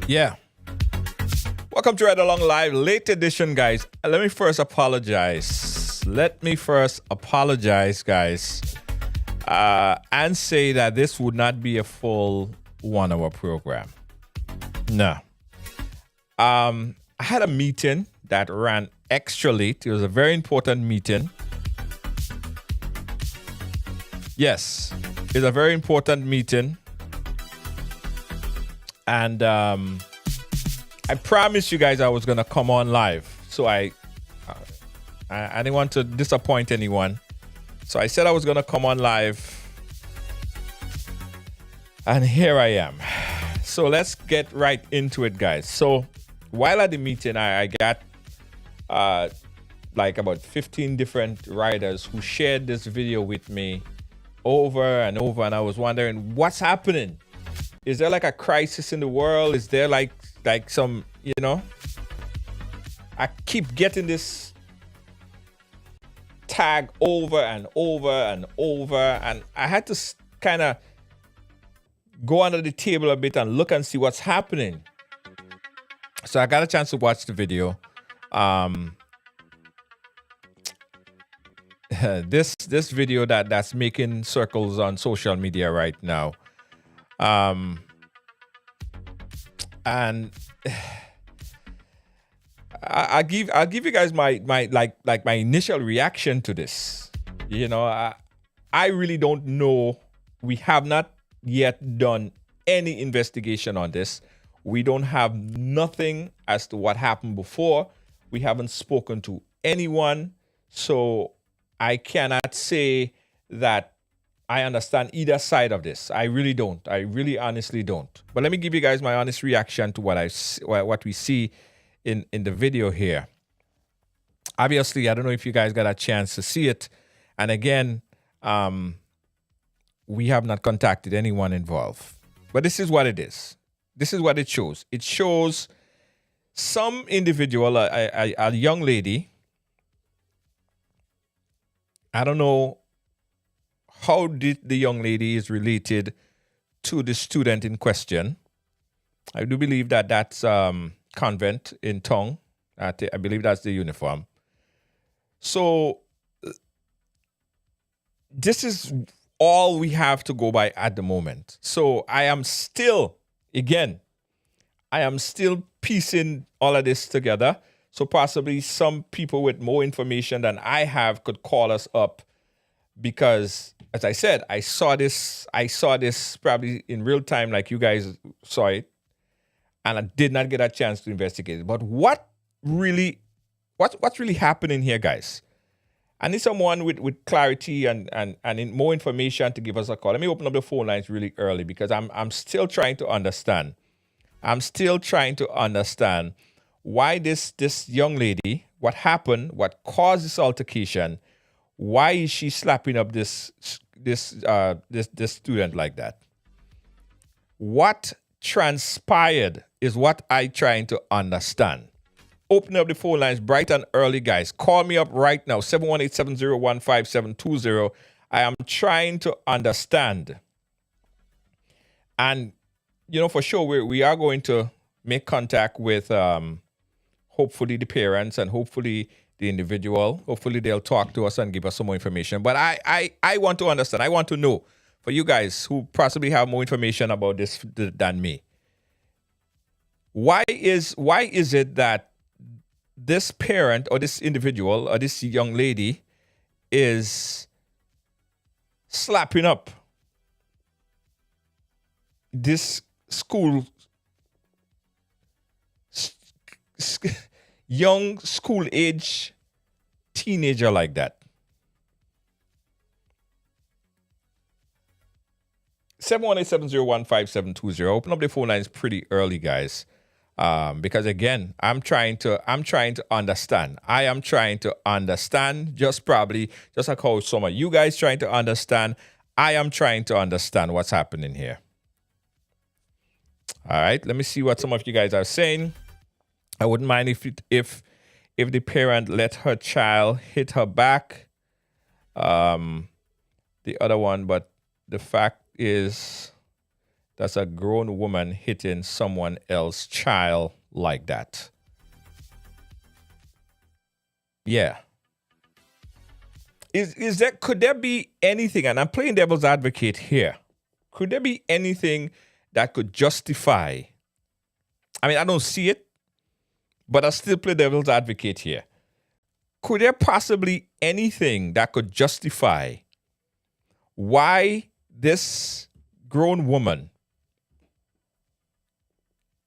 Yeah. Welcome to Ride Along Live, late edition, guys. Let me first apologize. Guys, and say that this would not be a full 1 hour program. No. I had a meeting that ran extra late. It was a very important meeting. Yes, it's a very important meeting. And I promised you guys I was going to come on live. So I didn't want to disappoint anyone. So I said I was going to come on live. And here I am. So let's get right into it, guys. So while at the meeting, I got like about 15 different riders who shared this video with me over and over. And I was wondering, what's happening? Is there like a crisis in the world? Is there like some, I keep getting this tag over and over and over. And I had to kind of go under the table a bit and look and see what's happening. So I got a chance to watch the video. This video that's making circles on social media right now. And I'll give you guys my initial reaction to this. I really don't know. We have not yet done any investigation on this. We don't have nothing as to what happened before. We haven't spoken to anyone. So I cannot say that I understand either side of this. I really don't. I really honestly don't. But let me give you guys my honest reaction to what we see in the video here. Obviously, I don't know if you guys got a chance to see it. And again, we have not contacted anyone involved. But this is what it is. This is what it shows. It shows some individual, a young lady. I don't know how the young lady is related to the student in question. I do believe that that's convent in Tongue. I believe that's the uniform. So this is all we have to go by at the moment. So I am still piecing all of this together. So possibly some people with more information than I have could call us up, because as I said, I saw this probably in real time, like you guys saw it, and I did not get a chance to investigate it. But what's really happening here, guys? I need someone with clarity and more information to give us a call. Let me open up the phone lines really early, because I'm still trying to understand. I'm still trying to understand why this young lady, what happened, what caused this altercation, why is she slapping up this student like that? What transpired is what I'm trying to understand. Open up the phone lines bright and early, guys. Call me up right now, 718-701-5720. I am trying to understand. And, for sure, we are going to make contact with hopefully the parents and hopefully the individual. Hopefully they'll talk to us and give us some more information. But I want to understand. I want to know, for you guys who possibly have more information about this than me, why is it that this parent or this individual or this young lady is slapping up this young school age teenager like that? 718-701-5720. Open up the phone lines pretty early, guys. Because again, I'm trying to understand. I am trying to understand, just like how some of you guys trying to understand. I am trying to understand what's happening here. All right, let me see what some of you guys are saying. I wouldn't mind if the parent let her child hit her back. The other one, but the fact is That's a grown woman hitting someone else's child like that. Yeah. Could there be anything, and I'm playing devil's advocate here, could there be anything that could justify, I mean, I don't see it, but I still play devil's advocate here. Could there possibly anything that could justify why this grown woman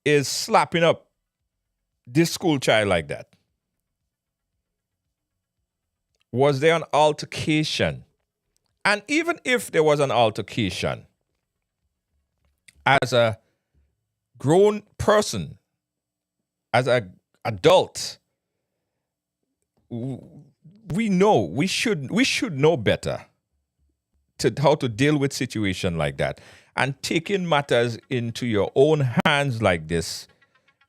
is slapping up this school child like that? Was there an altercation? And even if there was an altercation, as a grown person, as an adult, we should know better to how to deal with situation like that. And taking matters into your own hands like this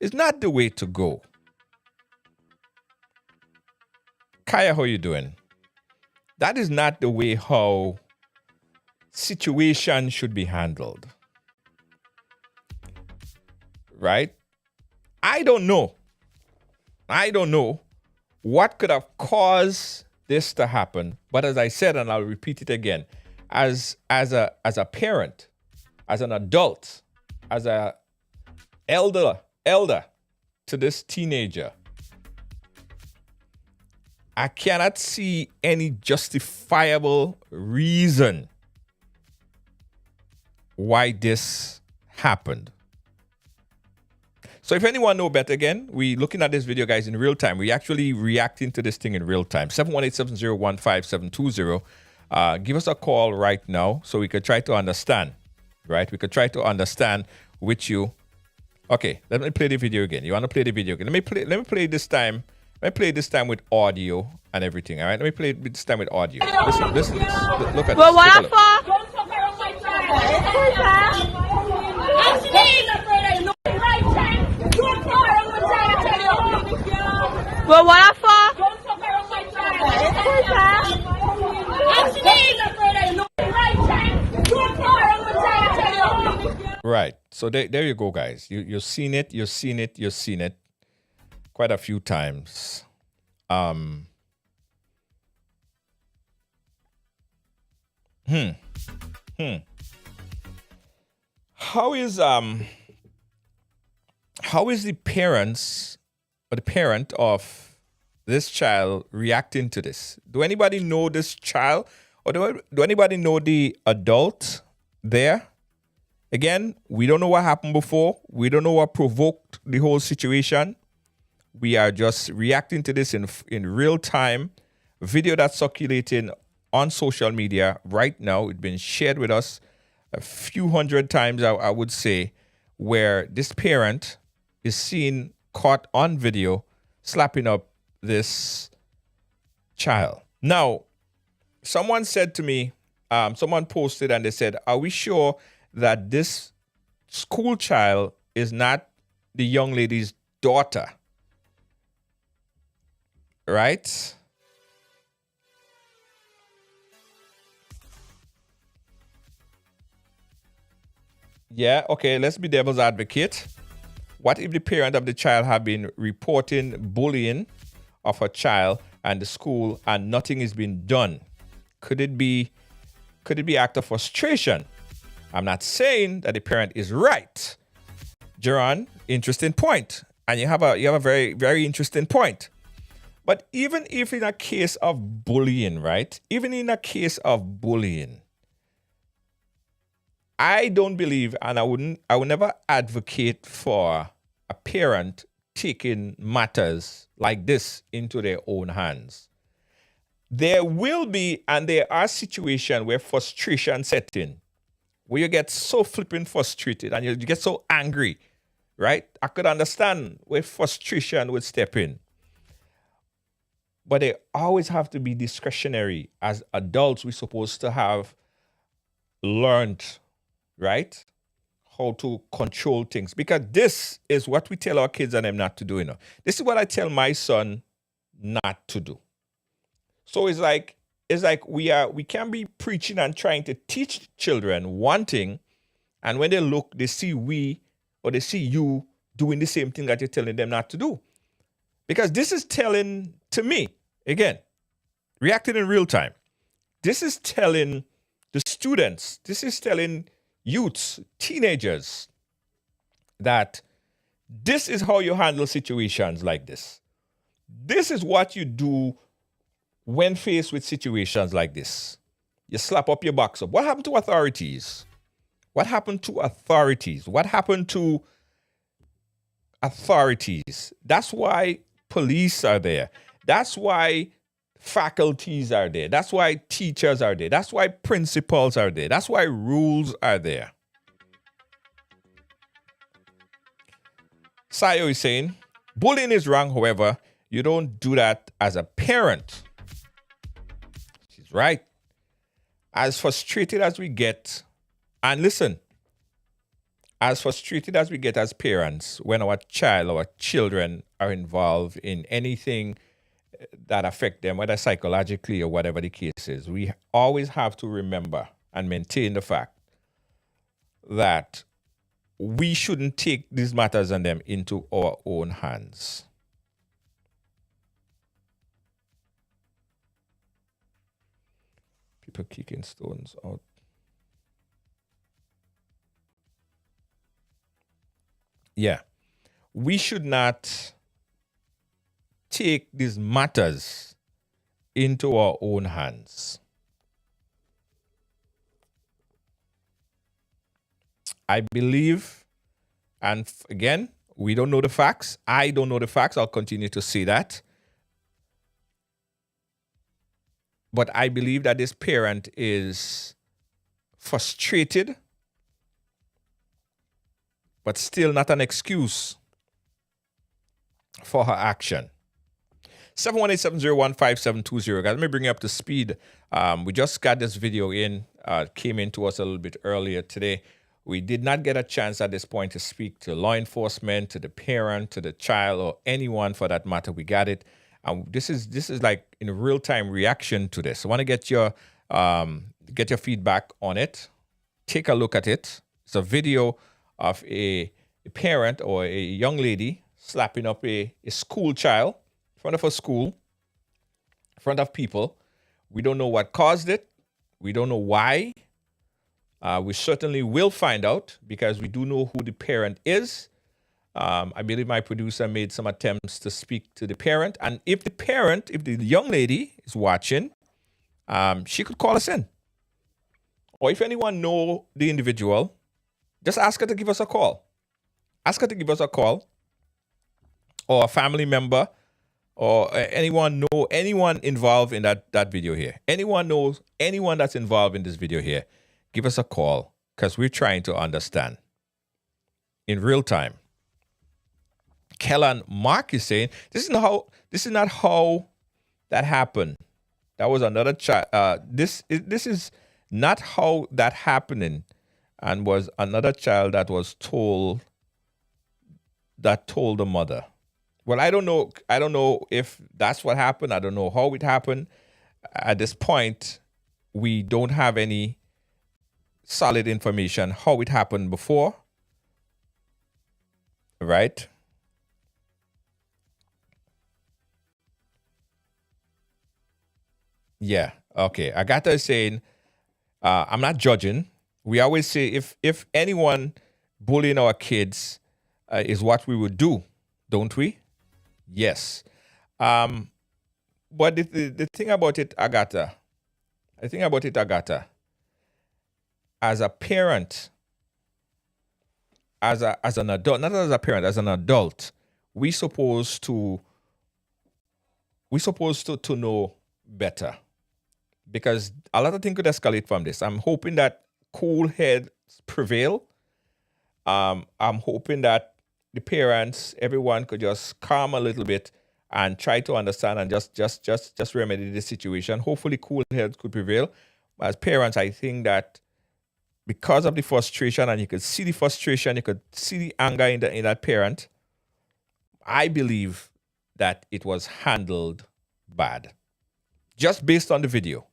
is not the way to go. Kaya, how you doing? That is not the way how situations should be handled. Right? I don't know what could have caused this to happen. But as I said, and I'll repeat it again, as a parent, as an adult, as a elder to this teenager, I cannot see any justifiable reason why this happened. So if anyone know better, again, we looking at this video, guys, in real time. We actually reacting to this thing in real time. 718-701-5720. Give us a call right now so we could try to understand, right? We could try to understand with you. Okay, let me play the video again. You want to play the video again? Let me play this time. Let me play this time with audio and everything, all right? Let me play this time with audio. Listen to this. Look at this. Well, what for? Well, what for? Right. So there you go, guys. You've seen it. You've seen it quite a few times. How is the parents or the parent of this child reacting to this? Do anybody know this child, or do anybody know the adult there? Again, we don't know what happened before. We don't know what provoked the whole situation. We are just reacting to this in real time. Video that's circulating on social media right now. It's been shared with us a few hundred times, I would say, where this parent is seen caught on video slapping up this child. Now, someone said to me, someone posted and they said, are we sure that this school child is not the young lady's daughter? Right? Yeah, okay, let's be devil's advocate. What if the parent of the child have been reporting bullying of a child and the school and nothing is being done? Could it be act of frustration? I'm not saying that the parent is right. Jaron, interesting point. And you have a very, very interesting point. But even if in a case of bullying, right? Even in a case of bullying, I don't believe, and I would never advocate for a parent taking matters like this into their own hands. There will be, and there are situations where frustration sets in, where you get so flipping frustrated and you get so angry, right? I could understand where frustration would step in. But they always have to be discretionary. As adults, we're supposed to have learned, right, how to control things. Because this is what we tell our kids and them not to do. You know, this is what I tell my son not to do. So it's like we can be preaching and trying to teach children one thing, And when they look, they see we or they see you doing the same thing that you're telling them not to do. Because this is telling to me, again, reacting in real time. This is telling the students, this is telling youths, teenagers, that this is how you handle situations like this. This is what you do when faced with situations like this. You slap up your box up. What happened to authorities? What happened to authorities? What happened to authorities? That's why police are there. That's why faculties are there. That's why teachers are there. That's why principals are there. That's why rules are there. Sayo is saying, bullying is wrong, however, you don't do that as a parent. She's right. As frustrated as we get, and listen, as frustrated as we get as parents when our child or children are involved in anything that affect them, whether psychologically or whatever the case is, we always have to remember and maintain the fact that we shouldn't take these matters and them into our own hands. People kicking stones out. Yeah. We should not take these matters into our own hands. I believe, and again, we don't know the facts. I don't know the facts. I'll continue to say that. But I believe that this parent is frustrated, but still not an excuse for her action. 718-701-5720. Guys, let me bring you up to speed. We just got this video in, came into us a little bit earlier today. We did not get a chance at this point to speak to law enforcement, to the parent, to the child, or anyone for that matter. We got it. This is like in real time reaction to this. I want to get your feedback on it. Take a look at it. It's a video of a parent or a young lady slapping up a school child in front of a school, in front of people. We don't know what caused it. We don't know why. We certainly will find out because we do know who the parent is. I believe my producer made some attempts to speak to the parent. And if the young lady is watching, she could call us in. Or if anyone know the individual, just ask her to give us a call. Ask her to give us a call. Or a family member. Or anyone involved in that video here. Anyone knows anyone that's involved in this video here. Give us a call because we're trying to understand in real time. Kellan Mark is saying this is not how that happened. That was another child. This is not how that happening, and was another child that was told the mother. Well, I don't know. I don't know if that's what happened. I don't know how it happened. At this point, we don't have any solid information how it happened before, right? Yeah. Okay. Agatha is saying, I'm not judging. We always say if anyone bullying our kids is what we would do, don't we? Yes. But the thing about it, Agatha, as a parent, as an adult, not as a parent, as an adult, we supposed to know better, because a lot of things could escalate from this. I'm hoping that cool heads prevail. I'm hoping that the parents, everyone could just calm a little bit and try to understand and just remedy the situation. Hopefully cool heads could prevail. As parents, I think that because of the frustration, and you could see the frustration, you could see the anger in that parent, I believe that it was handled bad. Just based on the video.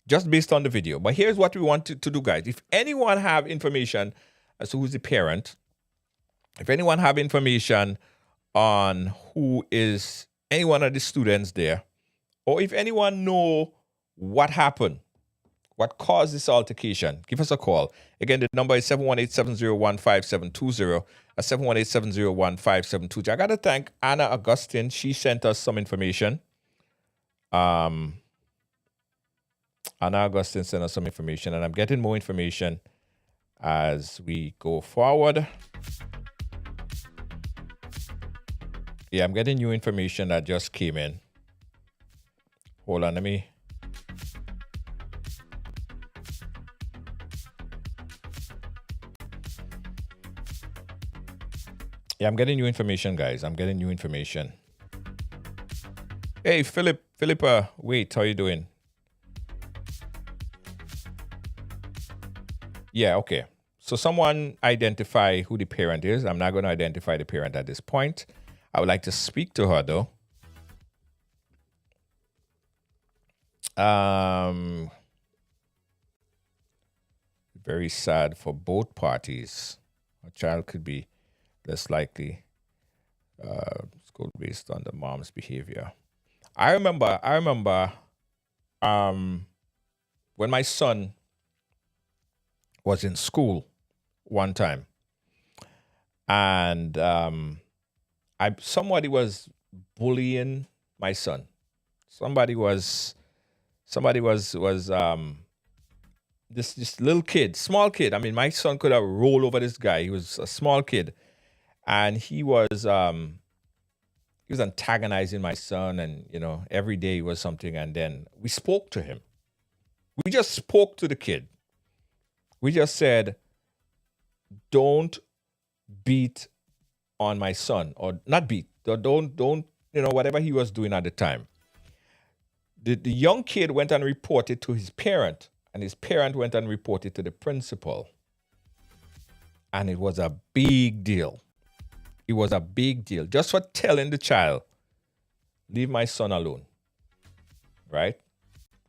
just based on the video. But here's what we want to do, guys. If anyone have information as to who's the parent, if anyone have information on who is any one of the students there, or if anyone know what happened, what caused this altercation, give us a call. Again, the number is 718-701-5720, 718-701-5720. I got to thank Anna Augustine. She sent us some information. Anna Augustine sent us some information, and I'm getting more information as we go forward. Yeah, I'm getting new information that just came in. Hold on, let me... Yeah, I'm getting new information, guys. I'm getting new information. Hey, Philippa, wait, how you doing? Yeah, okay. So someone identify who the parent is. I'm not going to identify the parent at this point. I would like to speak to her, though. Very sad for both parties. A child could be less likely school based on the mom's behavior. I remember when my son was in school one time, and somebody was bullying my son. Somebody was this little kid, small kid. I mean, my son could have rolled over this guy. He was a small kid, and he was antagonizing my son, and every day was something. And then we spoke to him. We just spoke to the kid. We just said, "Don't beat on my son," or not beat. Don't whatever he was doing at the time. The young kid went and reported to his parent, and his parent went and reported to the principal. And it was a big deal. It was a big deal just for telling the child, "Leave my son alone." Right?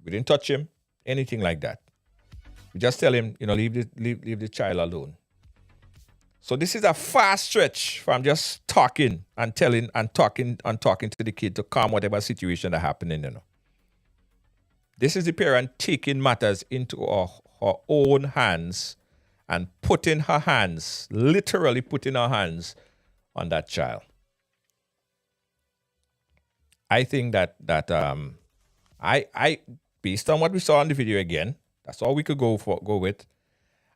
We didn't touch him, anything like that. We just tell him, leave the child alone. So this is a fast stretch from just talking and telling and talking to the kid to calm whatever situation that happening. This is the parent taking matters into her own hands and literally putting her hands on that child. I think that I based on what we saw on the video again, that's all we could go with.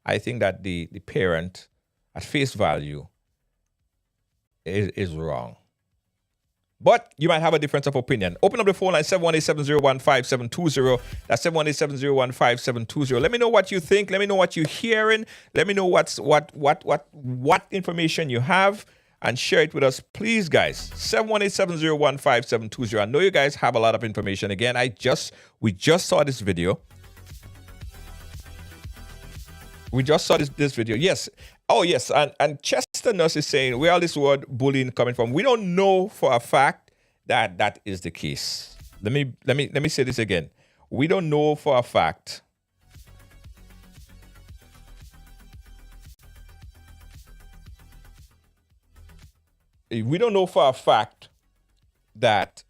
I think that the parent at face value is wrong. But you might have a difference of opinion. Open up the phone line, 718-701-5720. That's 718-701-5720. Let me know what you think. Let me know what you're hearing. Let me know what information you have, and share it with us, please, guys. 718-701-5720. I know you guys have a lot of information. Again, we just saw this video. We just saw this video. Yes. Oh, yes. And Chester Nurse is saying, where all this word bullying coming from? We don't know for a fact that is the case. Let me say this again. We don't know for a fact. We don't know for a fact that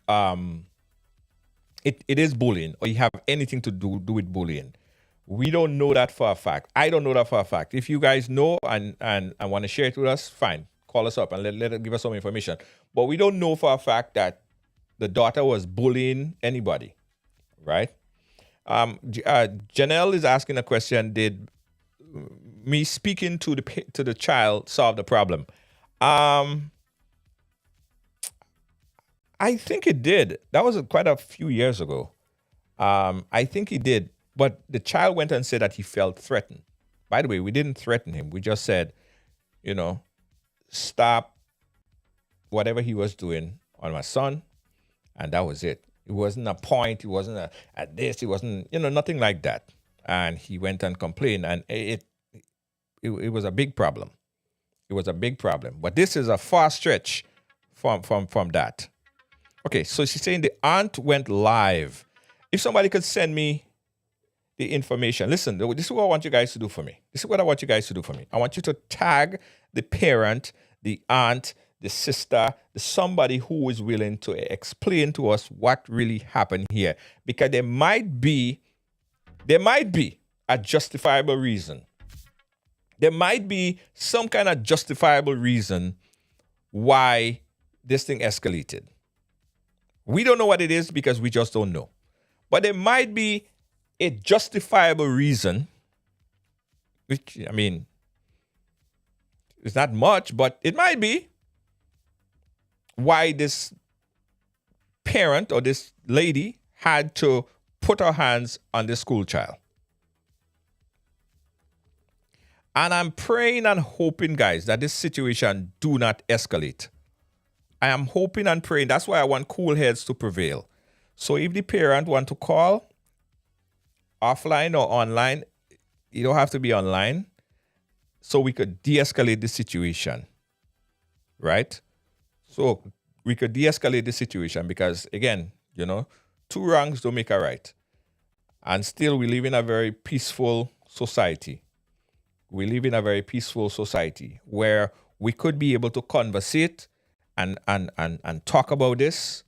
it is bullying, or you have anything to do with bullying. We don't know that for a fact. I don't know that for a fact. If you guys know and want to share it with us, fine. Call us up and give us some information. But we don't know for a fact that the daughter was bullying anybody, right? Janelle is asking a question: did me speaking to the child solve the problem? I think it did. That was quite a few years ago. I think he did. But the child went and said that he felt threatened. By the way, we didn't threaten him. We just said, stop whatever he was doing on my son. And that was it. It wasn't a point. It wasn't at this. It wasn't, nothing like that. And he went and complained. And it was a big problem. It was a big problem. But this is a far stretch from that. Okay, so she's saying the aunt went live. If somebody could send me the information. Listen, this is what I want you guys to do for me. This is what I want you guys to do for me. I want you to tag the parent, the aunt, the sister, somebody who is willing to explain to us what really happened here. Because there might be a justifiable reason. There might be some kind of justifiable reason why this thing escalated. We don't know what it is because we just don't know. But there might be a justifiable reason, which, I mean, it's not much, but it might be, why this parent or this lady had to put her hands on the school child. And I'm praying and hoping, guys, that this situation do not escalate. I am hoping and praying. That's why I want cool heads to prevail. So if the parent want to call offline or online, you don't have to be online, so we could de-escalate the situation, right? So we could de-escalate the situation because, again, two wrongs don't make a right. And still, we live in a very peaceful society. We live in a very peaceful society where we could be able to conversate and talk about this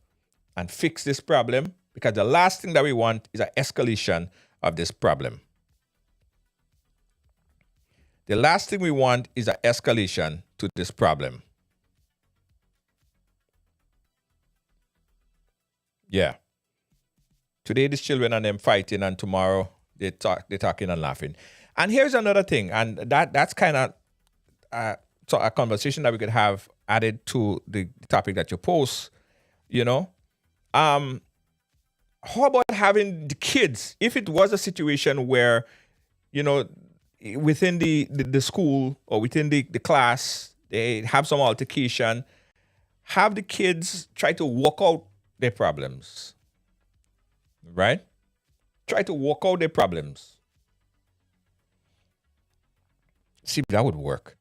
and fix this problem, because the last thing that we want is an escalation of this problem. The last thing we want is an escalation to this problem. Yeah. Today, these children and them fighting, and tomorrow they're talking and laughing. And here's another thing, and that's kind of so a conversation that we could have added to the topic that you post. How about having the kids? If it was a situation where, within the school or within the class, they have some altercation, have the kids try to work out their problems, right? Try to work out their problems. See if that would work.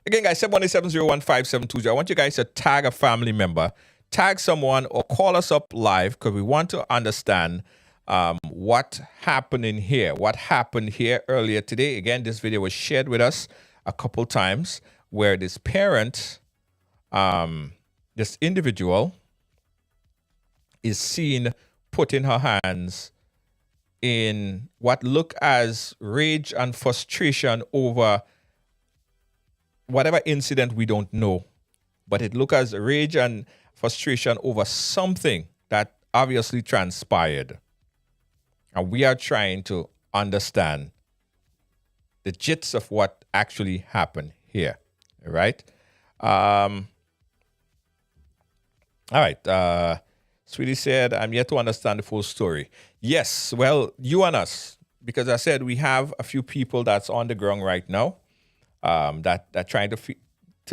Again, guys, 717-015-720. I want you guys to tag a family member, tag someone, or call us up live, because we want to understand what happened in here. What happened here earlier today. Again, this video was shared with us a couple times, where this parent, this individual, is seen putting her hands in what look as rage and frustration over whatever incident we don't know, but it look as rage and frustration over something that obviously transpired. And we are trying to understand the gist of what actually happened here. All right. All right. Sweetie said, I'm yet to understand the full story. Yes, well, you and us, because I said we have a few people that's on the ground right now, that trying to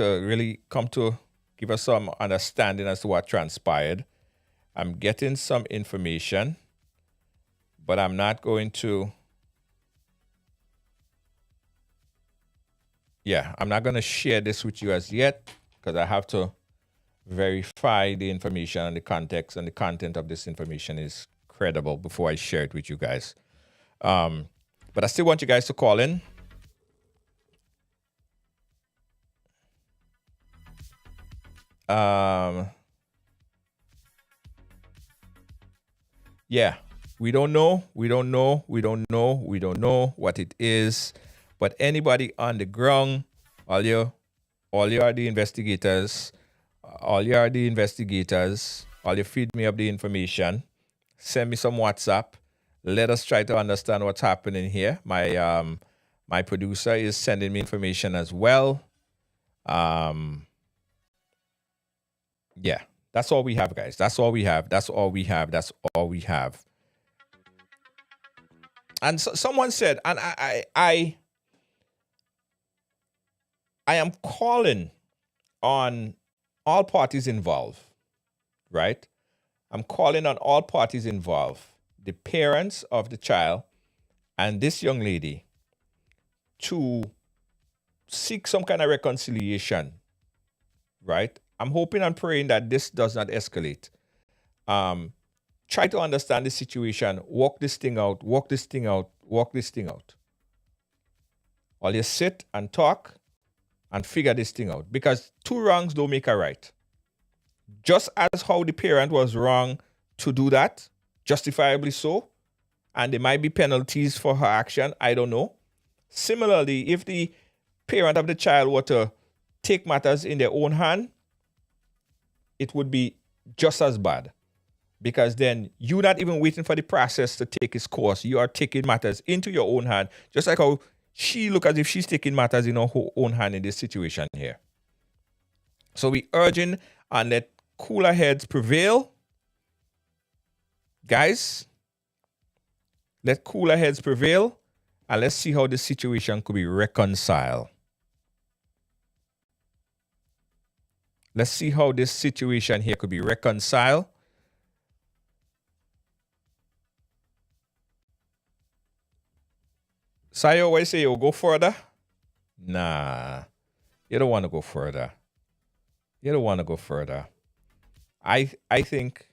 really come to give us some understanding as to what transpired. I'm getting some information, but I'm not going to. Yeah, I'm not going to share this with you as yet, because I have to verify the information and the context and the content of this information is credible before I share it with you guys. But I still want you guys to call in. Yeah, we don't know what it is, but anybody on the ground, all you are the investigators, all you feed me up the information, send me some WhatsApp, let us try to understand what's happening here. My producer is sending me information as well. Yeah, that's all we have, guys. That's all we have. And someone said, and I am calling on all parties involved, right? I'm calling on all parties involved, the parents of the child and this young lady, to seek some kind of reconciliation, right? I'm hoping and praying that this does not escalate. Try to understand the situation, work this thing out work this thing out. Or you sit and talk and figure this thing out. Because 2 wrongs don't make a right. Just as how the parent was wrong to do that, justifiably so, and there might be penalties for her action, I don't know. Similarly, if the parent of the child were to take matters in their own hand, it would be just as bad. Because then you're not even waiting for the process to take its course. You are taking matters into your own hand, just like how she look as if she's taking matters in her own hand in this situation here. So we urging and let cooler heads prevail. Guys, let cooler heads prevail, and let's see how this situation could be reconciled. Let's see how this situation here could be reconciled. Sayo, why say you'll go further? Nah, you don't want to go further. You don't want to go further. I think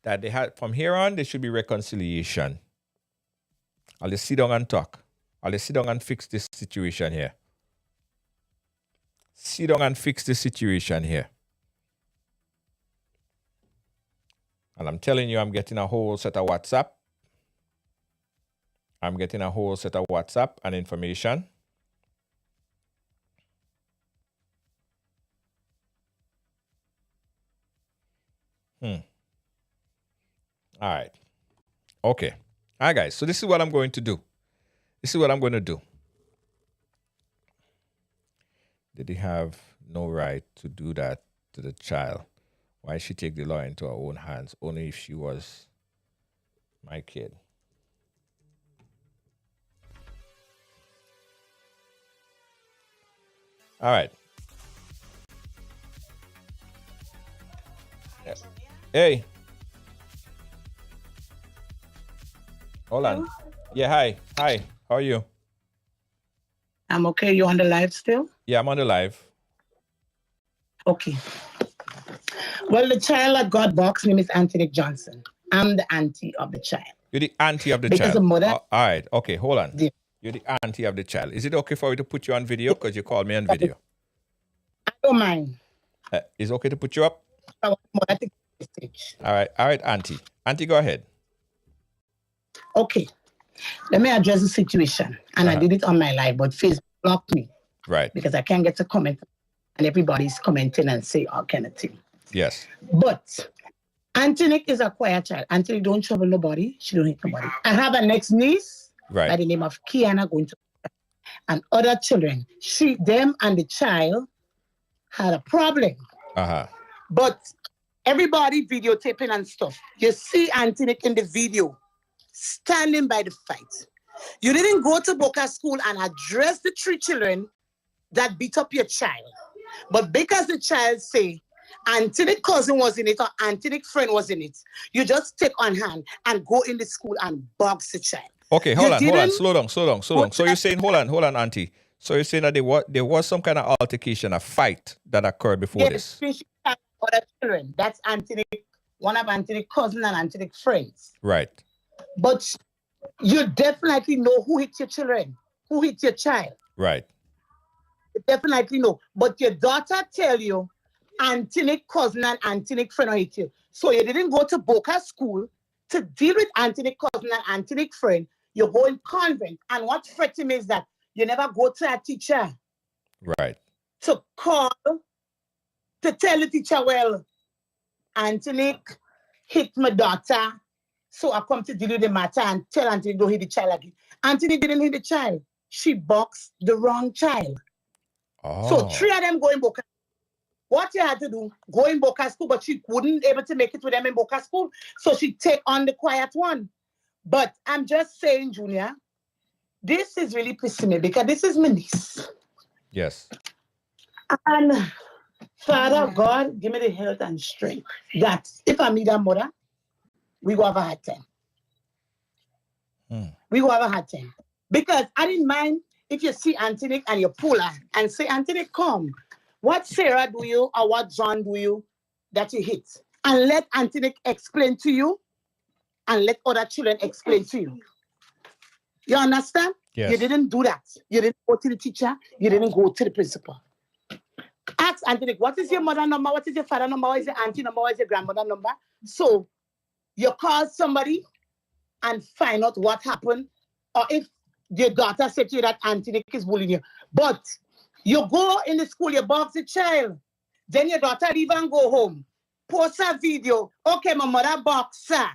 that they had from here on there should be reconciliation. I'll just sit down and talk. I'll just sit down and fix this situation here. Sit down and fix this situation here. And I'm telling you, I'm getting a whole set of WhatsApp. I'm getting a whole set of WhatsApp and information. All right. Okay. All right, guys. So this is what I'm going to do. Did he have no right to do that to the child? Why she take the law into her own hands only if she was my kid? All right. Hey. Hold on. Yeah, hi. Hi. How are you? I'm okay. You on the live still? Yeah, I'm on the live. Okay. Well, the child that got boxed name is Auntie Johnson. I'm the auntie of the child. You're the auntie of the Because child. the mother. All right. Okay, hold on. Yeah. You're the auntie of the child. Is it okay for you to put you on video? Because you called me on video. I don't mind. Is it okay to put you up? I want the mother to get the stage. All right, auntie. Auntie, go ahead. Okay. Let me address the situation. And I did it on my live, but Facebook blocked me. Right. Because I can't get to comment. And everybody's commenting and say all kind of thing. Yes. But Auntie is a quiet child. Auntie don't trouble nobody. She don't hit nobody. I have a next niece by the name of Kiana going to and other children. Them and the child had a problem. But everybody videotaping and stuff. You see Auntie in the video standing by the fight. You didn't go to Boca School and address the 3 children that beat up your child. But because the child say Auntie cousin was in it or Auntie friend was in it, you just take on hand and go in the school and box the child. Okay, hold on. Slow down. So you're saying, hold on, Auntie. So you're saying that there was some kind of altercation, a fight that occurred before this? Other children. That's Auntie, one of Auntie cousin and Auntie friends. Right. But you definitely know who hit your children, who hit your child. Right. You definitely know. But your daughter tell you Auntie cousin and Auntie friend hit you. So you didn't go to Boca School to deal with Auntie cousin and Auntie friend. You go in convent. And what frets him is that you never go to a teacher. Right. To call, to tell the teacher, well, Auntie hit my daughter, so I come to deal with the matter and tell Auntie don't hit the child again. Auntie didn't hit the child. She boxed the wrong child. Oh. So 3 of them go in Boca. What you had to do, go in Boca School, but she wouldn't able to make it with them in Boca School, so she take on the quiet one. But I'm just saying, Junior, this is really pissing me because this is my niece. Yes. And Father God, give me the health and strength that if I meet her mother, we go have a hard time. We go have a hard time. Because I didn't mind if you see Auntie and you pull her and say, Auntie, come. What Sarah do you or what John do you that you hit? And let Auntie explain to you and let other children explain to you. You understand? Yes. You didn't do that. You didn't go to the teacher. You didn't go to the principal. Ask Auntie, what is your mother number? What is your father number? What is your auntie number? What is your grandmother number? So you call somebody and find out what happened, or if your daughter said to you that Auntie Nick is bullying you. But you go in the school, you box the child, then your daughter leave and go home. Post a video. Okay, my mother box her.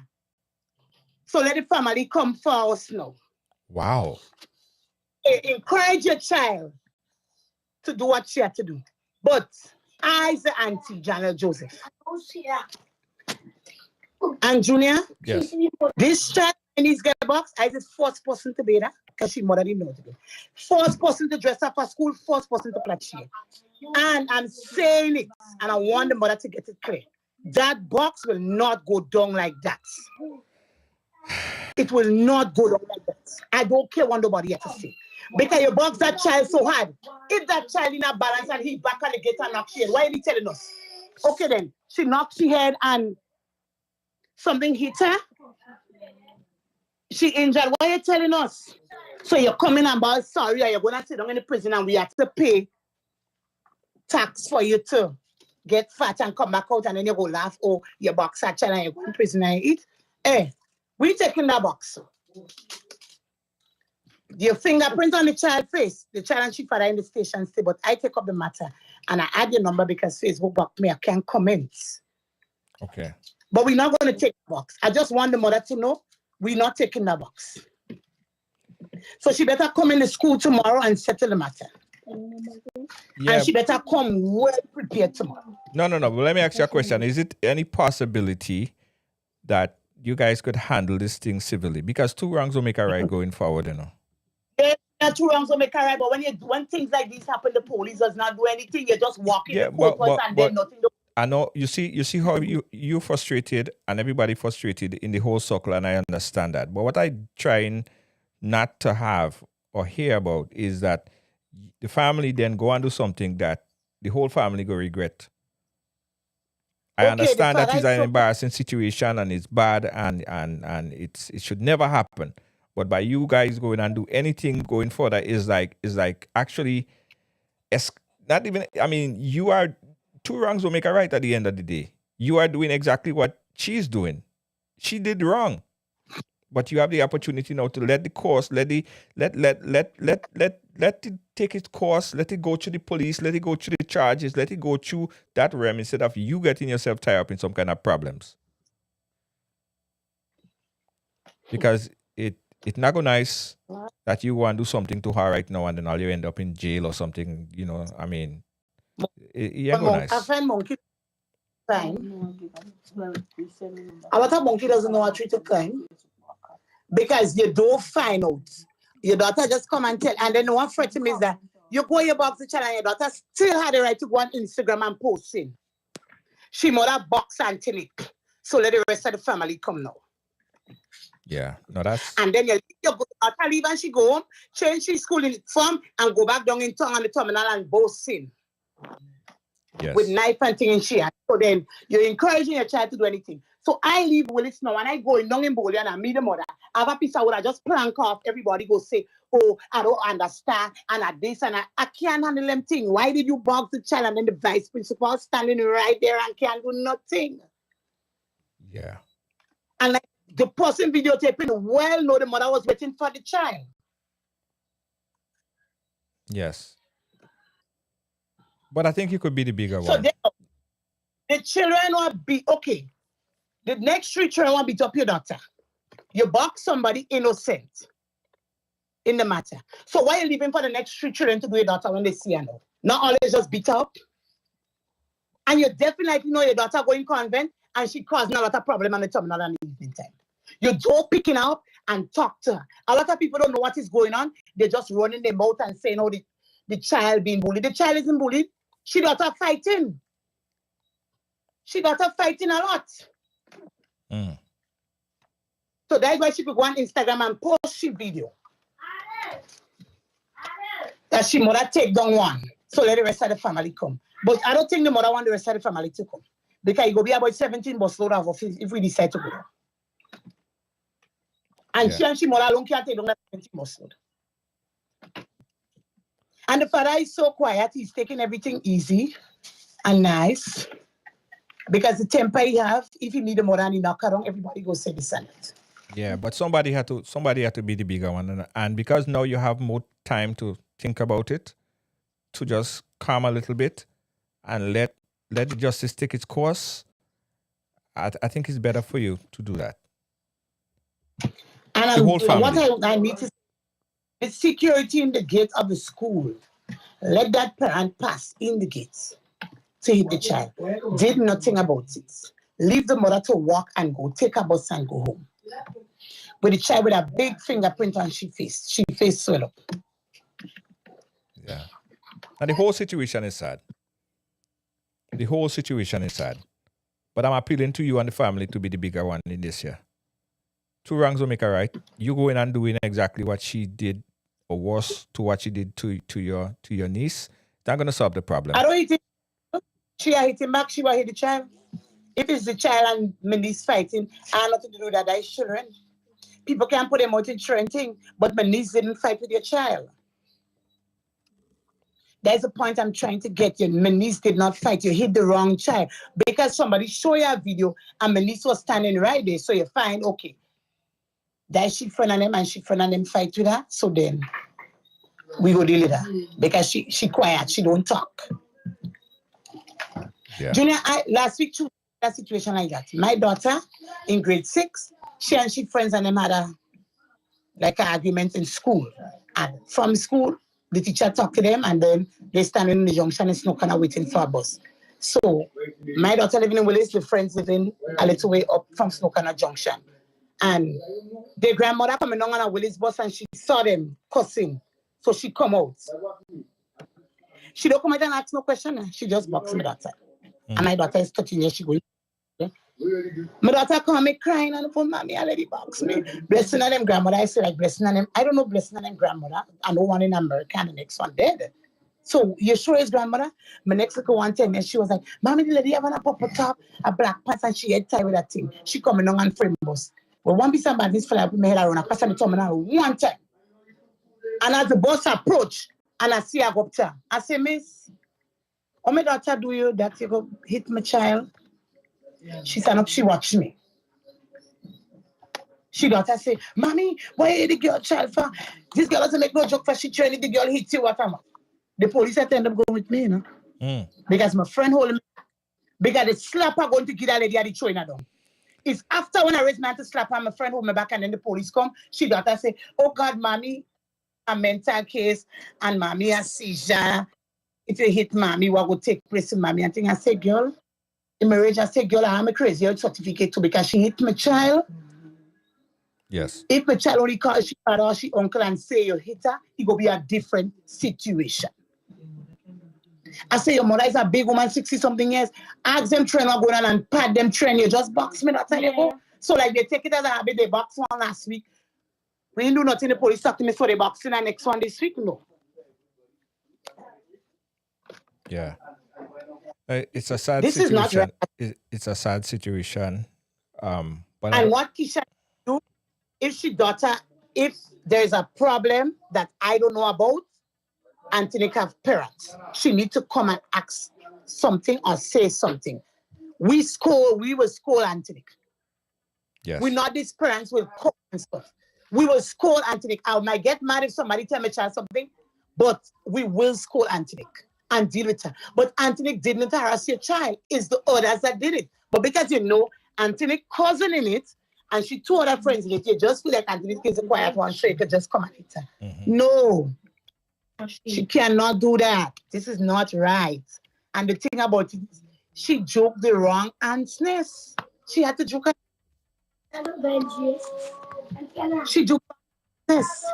So let the family come for us now. Wow. Encourage your child to do what she had to do. But I, the Auntie Janet Joseph, and Junior, yes, this child in his get box, I the first person to be there because she mother didn't know to do. First person to dress up for school, first person to play cheer. And I'm saying it, and I want the mother to get it clear. That box will not go down like that. It will not go down like that. I don't care what nobody has to say. Because you box that child so hard. If that child in a balance and he back on the gate and knock she head, why are you telling us? Okay then, she knocked she head and something hit her. She injured. Why are you telling us? So you're coming about sorry, or you're going to sit down in the prison and we have to pay tax for you to get fat and come back out and then you go laugh, oh, you box that child and you go in prison and you eat. Hey, we taking that box. Your fingerprint on the child's face, the child and she father in the station say, but I take up the matter and I add your number because Facebook blocked me. I can't comment. Okay. But we're not going to take the box. I just want the mother to know we're not taking the box. So she better come in the school tomorrow and settle the matter. Yeah. And she better come well prepared tomorrow. No. But let me ask you a question. Is it any possibility that you guys could handle this thing civilly? Because 2 wrongs will make a right going forward, you know. Yeah, 2 wrongs will make a right, but when things like this happen, the police does not do anything. You just walk in the court and then nothing. I know you see how you frustrated and everybody frustrated in the whole circle, and I understand that. But what I'm trying not to have or hear about is that the family then go and do something that the whole family go regret. I understand that it's an embarrassing situation and it's bad and it should never happen. But by you guys going and do anything going further is like actually not even. I mean, you are 2 wrongs will make a right at the end of the day. You are doing exactly what she's doing. She did wrong, but you have the opportunity now to let the course, let it take its course, let it go to the police, let it go to the charges, let it go through that realm instead of you getting yourself tied up in some kind of problems. Because it's not go nice that you want to do something to her right now and then all you end up in jail or something, you know. I mean, yeah, go nice. I find monkey crime. A lot of monkey doesn't know how to treat a crime because you don't find out. Your daughter just come and tell, and then one threat to me is that you go your box the child and your daughter still had the right to go on Instagram and post in. She mother box Auntie Nick. So let the rest of the family come now. Yeah, no, that's. And then you daughter leave and she go home, change she school uniform and go back down in town on the terminal and boast in. Yes. With knife and thing in she hand. So then you're encouraging your child to do anything. So I leave Willis now and I go in down in Bolian and meet the mother. I have a piece of wood, I just plank off. Everybody go say, oh, I don't understand. And at this and I can't handle them thing. Why did you box the child? And then the vice principal standing right there and can't do nothing. Yeah. And like the person videotaping well know the mother was waiting for the child. Yes. But I think you could be the bigger so one. The children will be okay. The next 3 children will beat up your daughter. You box somebody innocent in the matter. So why are you leaving for the next 3 children to do your daughter when they see her now? Not always just beat up. And you definitely know your daughter going convent and she causing a lot of problem on the terminal in the evening time. You don't picking her up and talk to her. A lot of people don't know what is going on. They're just running their mouth and saying, oh, the child being bullied. The child isn't bullied. She daughter fighting. She daughter fighting a lot. Mm. So that's why she could go on Instagram and post she video. That she mother take down one. So let the rest of the family come. But I don't think the mother want the rest of the family to come. Because it will be about 17 bus load of if we decide to go. And she mother alone can't take down that 20 muscle. And the father is so quiet, he's taking everything easy and nice. Because the temper he have, if he meet the mother and he knock around, everybody goes say the Senate. Yeah, but somebody had to be the bigger one. And because now you have more time to think about it, to just calm a little bit and let the justice take its course, I think it's better for you to do that. And the whole family. What I need to say, the security in the gate of the school, let that parent pass in the gates to hit the child. Did nothing about it. Leave the mother to walk and go, take a bus and go home. With the child with a big fingerprint on she face swell up. Yeah. And the whole situation is sad. The whole situation is sad. But I'm appealing to you and the family to be the bigger one in this year. 2 wrongs will make a right. You go in and doing exactly what she did or worse to what she did to your niece. That's going to solve the problem. I don't hit him. She hit him back. She will hit the child. If it's the child and my niece fighting, I have nothing to do with that. That's children. People can put them out in children thing, but my niece didn't fight with your child. There's a point I'm trying to get you. My niece did not fight. You hit the wrong child. Because somebody show you a video and my niece was standing right there. So you're fine, okay. That she friend and them and she friend and them fight with her. So then we go deal with her. Because she quiet, she don't talk. Yeah. Junior, last week too, that situation like that. My daughter in grade 6, she friends and them had an argument in school. And from school, the teacher talked to them and then they standing in the junction and snook and waiting for a bus. So my daughter living in Willis, the friends living a little way up from Snooker Junction. And their grandmother coming on a Willis bus and she saw them cussing. So she come out. She don't come out and ask no question. She just boxed my daughter. And my daughter is 13 years, she going. My daughter come me crying on the phone, mommy, I let it box me. Blessing on them grandmother. I say like blessing on them. I don't know blessing on them grandmother. I know one in America and the next one dead. So you sure his grandmother? My next little one 10 years, she was like, mommy, the lady having a purple top, a black pants, and she head tie with that thing. She coming on and frame bus. Well, one piece of badness fell out with my head around. I pass on the terminal one time. And as the bus approach, and I see her go up to her, I say, miss, how my daughter do you that you go hit my child? She stand up, she watch me. She daughter say, mommy, why the girl child for? This girl doesn't make no joke for she training the girl hit you, what am I? The police had to end up going with me, you know? Because my friend hold me. Because the slapper going to get that lady at the trainer down. It's after when I raised my hand to slap her, my friend hold me back and then the police come. She daughter say, oh God, mommy, a mental case and mommy a seizure. If you hit mommy, what will take place in mommy? I think I say, girl, in marriage, I say, girl, I'm a crazy health certificate too because she hit my child. Yes. If my child only call she father or she uncle and say you hit her, it will be a different situation. I say your mother is a big woman, 60-something years. Ask them train or go down and pat them train. You just box me, not tell you go. So like they take it as a habit, they box one last week. We didn't do nothing, the police talk to me, so they boxing the next one this week, no. Yeah. It's a sad this situation. Is not right. It's a sad situation. But and what Keisha do, if there's a problem that I don't know about, Auntie have parents, she need to come and ask something or say something. We will scold Auntie. Yes. We not these parents will come and stuff. We will scold Auntie. I might get mad if somebody tell me child something, but we will scold Auntie and deal with her. But Auntie didn't harass your child. It's the others that did it. But because you know Auntie cousin in it, and she told her friends that you just feel like Auntie is a quiet one, so you could just come and hit her. No. She cannot do that. This is not right. And the thing about it, she joked the wrong answers. She had to joke. She joked this.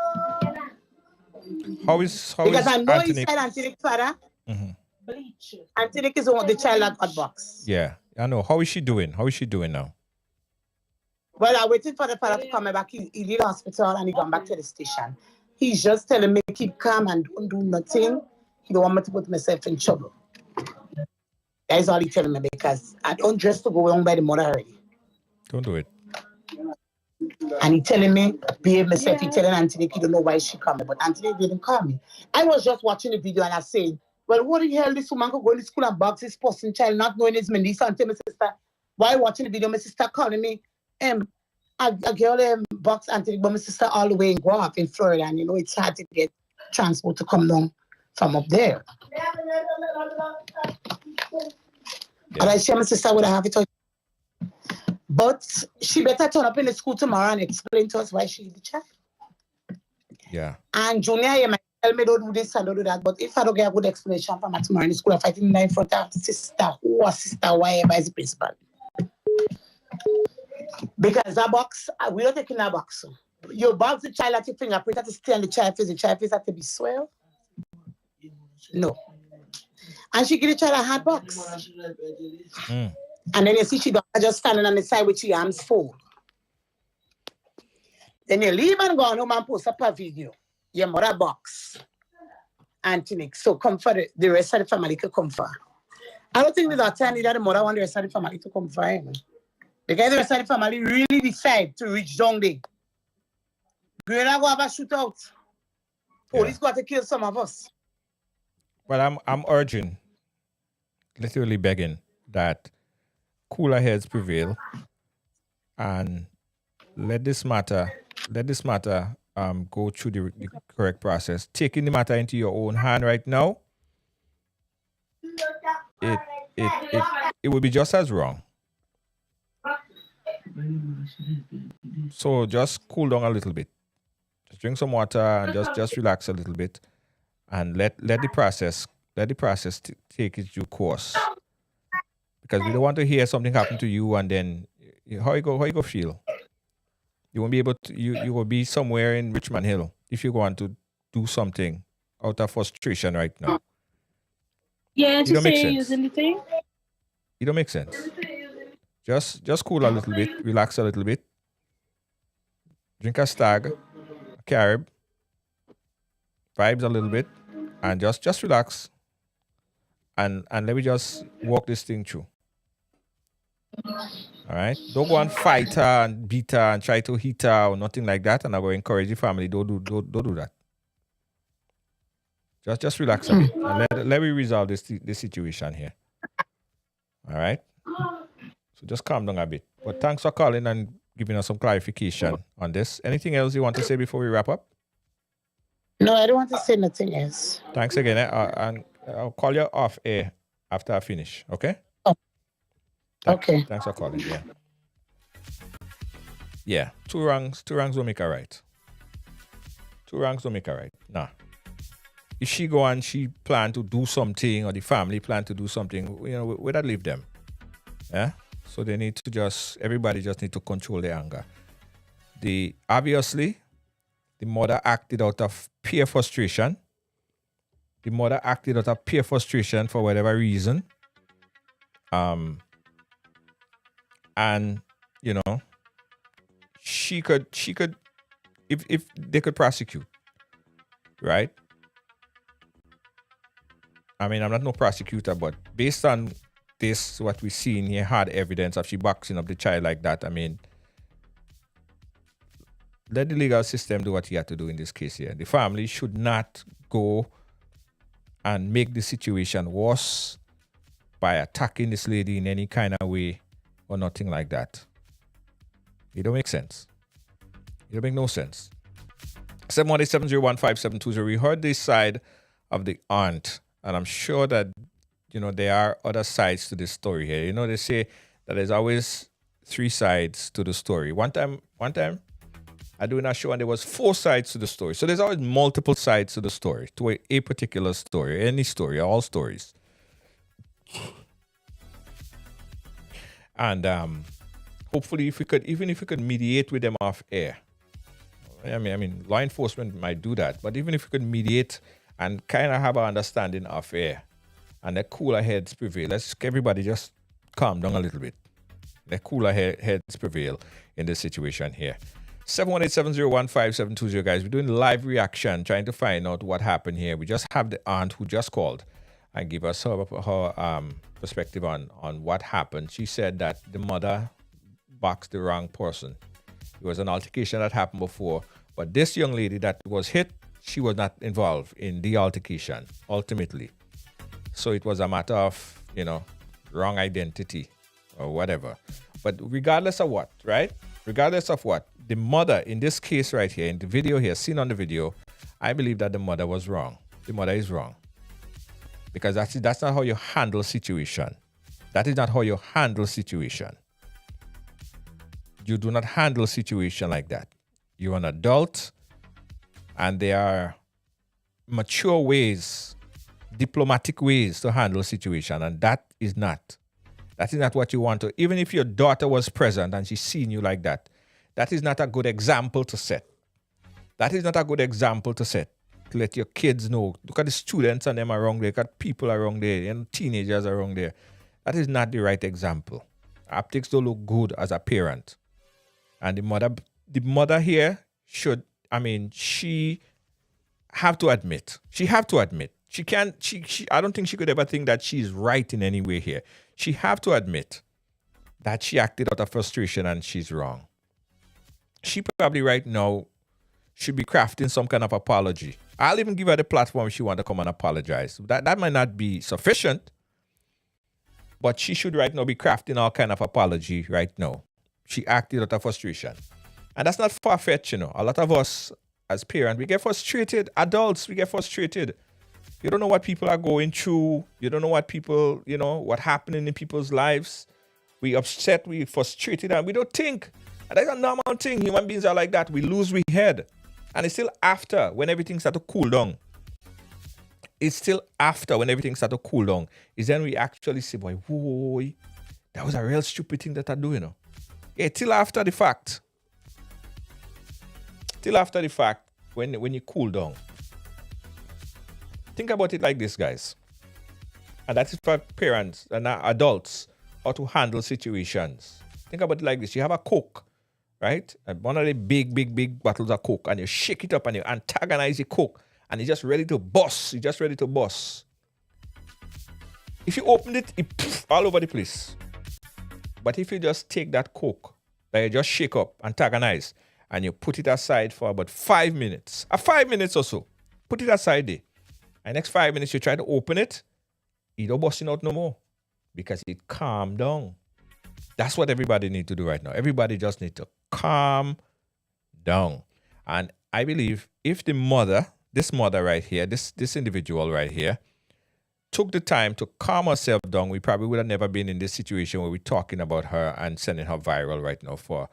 How is because I know Auntie he said Auntie father. Auntie is the child that got boxed. Yeah, I know. How is she doing? How is she doing now? Well, I'm waiting for the father to come back. He leave the hospital and he gone back to the station. He's just telling me keep calm and don't do nothing. He don't want me to put myself in trouble. That is all he's telling me because I don't dress to go wrong by the mother already. Don't do it. And he telling me, behave myself. He telling Auntie, you don't know why she coming. But Auntie didn't call me. I was just watching the video and I said, well, what the hell this woman could go to school and box this person child, not knowing it's my niece and tell my sister. While watching the video, my sister calling me, a girl box Auntie, but my sister all the way in Guam in Florida. And it's hard to get transport to come down from up there. And I share my sister would have it. But she better turn up in the school tomorrow and explain to us why she is the child. Yeah. And Junior, you might tell me don't do this and don't do that. But if I don't get a good explanation from her tomorrow in the school, I'm fighting in front of sister, who or sister, whoever is the principal. Because that box, we don't take in that box. You box the child at your fingerprint at the stay on the child face has to be swell. No. And she give the child a hard box. And then you see she just standing on the side with her arms full. Then you leave and go home and post up a video. Your mother box. Auntie, so come for the rest of the family to come for. I don't think the daughter and the mother want the rest of the family to come for him. Because the rest of the family really decide to reach down there. We're not going to have a shootout. Police got to kill some of us. But I'm urging, literally begging, that cooler heads prevail and let this matter go through the correct process. Taking the matter into your own hand right now, it would be just as wrong. So just cool down a little bit. Just drink some water and just relax a little bit, and let the process take its due course. Because we don't want to hear something happen to you and then how you go feel. You won't be able to. You will be somewhere in Richmond Hill if you want to do something out of frustration right now. Yeah, it don't make sense. Using the thing. It don't make sense. Just cool a little bit, relax a little bit. Drink a stag, a carib, vibes a little bit, and just relax. And let me just walk this thing through. All right? Don't go and fight her and beat her and try to hit her or nothing like that. And I will encourage the family, don't do that. Just relax a bit. And let me resolve this situation here. All right? So just calm down a bit. But thanks for calling and giving us some clarification on this. Anything else you want to say before we wrap up? No, I don't want to say nothing else. Thanks again. And I'll call you off air after I finish. Okay? Oh. Okay. Thanks for calling. Yeah. Yeah. Two rungs will make her right. Two rungs will make her right. Nah. If she go and she plan to do something, or the family plan to do something, where that leave them? Yeah. So they need to everybody just need to control their anger. Obviously, the mother acted out of pure frustration. The mother acted out of pure frustration for whatever reason. And she could if they could prosecute, right? I mean, I'm not no prosecutor, but based on this, what we see in here, hard evidence of she boxing up the child like that, I mean, let the legal system do what he had to do in this case here. The family should not go and make the situation worse by attacking this lady in any kind of way or nothing like that. It don't make sense. It don't make no sense. 718-701-5720. We heard this side of the aunt, and I'm sure that, there are other sides to this story here. They say that there's always three sides to the story. One time, I doing a show and there was 4 sides to the story. So there's always multiple sides to the story, to a particular story, any story, all stories. And hopefully, if we could mediate with them off air. I mean, law enforcement might do that, but even if we could mediate and kind of have an understanding off air, and let cooler heads prevail. Let's everybody just calm down a little bit. Let cooler heads prevail in this situation here. 718-701-5720, guys. We're doing live reaction, trying to find out what happened here. We just have the aunt who just called and give us her perspective on what happened. She said that the mother boxed the wrong person It was an altercation that happened before. But this young lady that was hit, she was not involved in the altercation, ultimately. So it was a matter of, wrong identity or whatever. But regardless of what, right? Regardless of what, the mother, in this case right here, in the video here, seen on the video, I believe that the mother was wrong. The mother is wrong. Because that's not how you handle situation. That is not how you handle situation. You do not handle situation like that. You're an adult, and there are mature ways, diplomatic ways to handle a situation, and that is not what you want to. Even if your daughter was present and she's seen you like that, that is not a good example to set. That is not a good example to set. To let your kids know. Look at the students and them around there. Look at people around there and teenagers around there. That is not the right example. Optics don't look good as a parent. And the mother here she have to admit. She can't, I don't think she could ever think that she's right in any way here. She have to admit that she acted out of frustration and she's wrong. She probably right now should be crafting some kind of apology. I'll even give her the platform if she want to come and apologize. That might not be sufficient, but she should right now be crafting all kind of apology right now. She acted out of frustration. And that's not far-fetched, A lot of us as parents, we get frustrated. Adults, we get frustrated. You don't know what people are going through. You don't know what people, what happening in people's lives. We upset, we frustrated, and we don't think. And that's a normal thing. Human beings are like that. We lose we head. And it's still after, when everything starts to cool down. It's still after, when everything starts to cool down, is then we actually say, boy, whoa, that was a real stupid thing that I do, Yeah, till after the fact. Till after the fact, when you cool down. Think about it like this, guys. And that is for parents and adults, how to handle situations. Think about it like this. You have a Coke, right? And one of the big bottles of Coke, and you shake it up and you antagonize the Coke, and it's just ready to bust. It's just ready to bust. If you open it, it all over the place. But if you just take that Coke that you just shake up, antagonize, and you put it aside for about 5 minutes, 5 minutes or so, put it aside there. And next 5 minutes, you try to open it, it don't busting out no more because it calmed down. That's what everybody need to do right now. Everybody just need to calm down. And I believe if the mother, this mother right here, this individual right here, took the time to calm herself down, we probably would have never been in this situation where we're talking about her and sending her viral right now for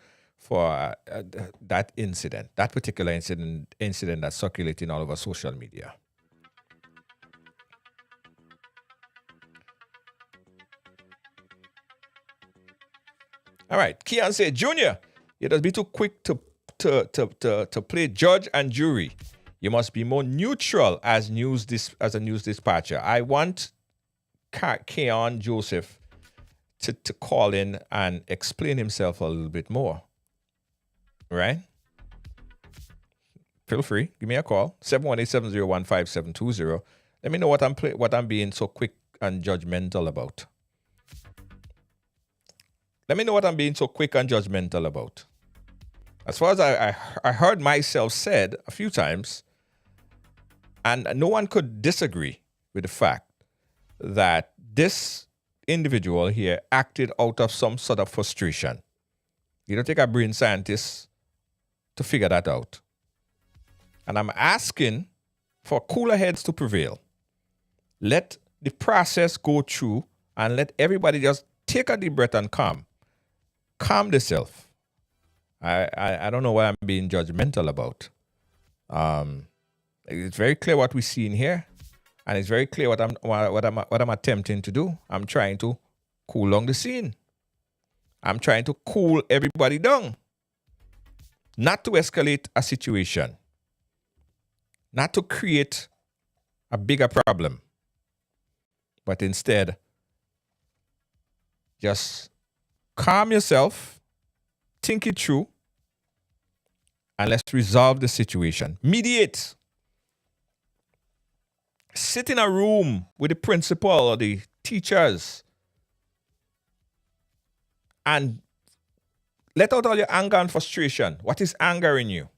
that incident, that particular incident that's circulating all over social media. All right, Keon said, Junior, you must be too quick to play judge and jury. You must be more neutral as a news dispatcher. I want Keon Joseph to call in and explain himself a little bit more. Right? Feel free. Give me a call. 718-701-5720. Let me know what I'm being so quick and judgmental about. Let me know what I'm being so quick and judgmental about. As far as I heard myself said a few times, and no one could disagree with the fact that this individual here acted out of some sort of frustration. You don't take a brain scientist to figure that out. And I'm asking for cooler heads to prevail. Let the process go through and let everybody just take a deep breath and calm. Calm themselves. I don't know what I'm being judgmental about. It's very clear what we see in here, and it's very clear what I'm attempting to do. I'm trying to cool down the scene. I'm trying to cool everybody down, not to escalate a situation, not to create a bigger problem, but instead just calm yourself, think it through, and let's resolve the situation. Mediate. Sit in a room with the principal or the teachers and Let out all your anger and frustration. What is angering you?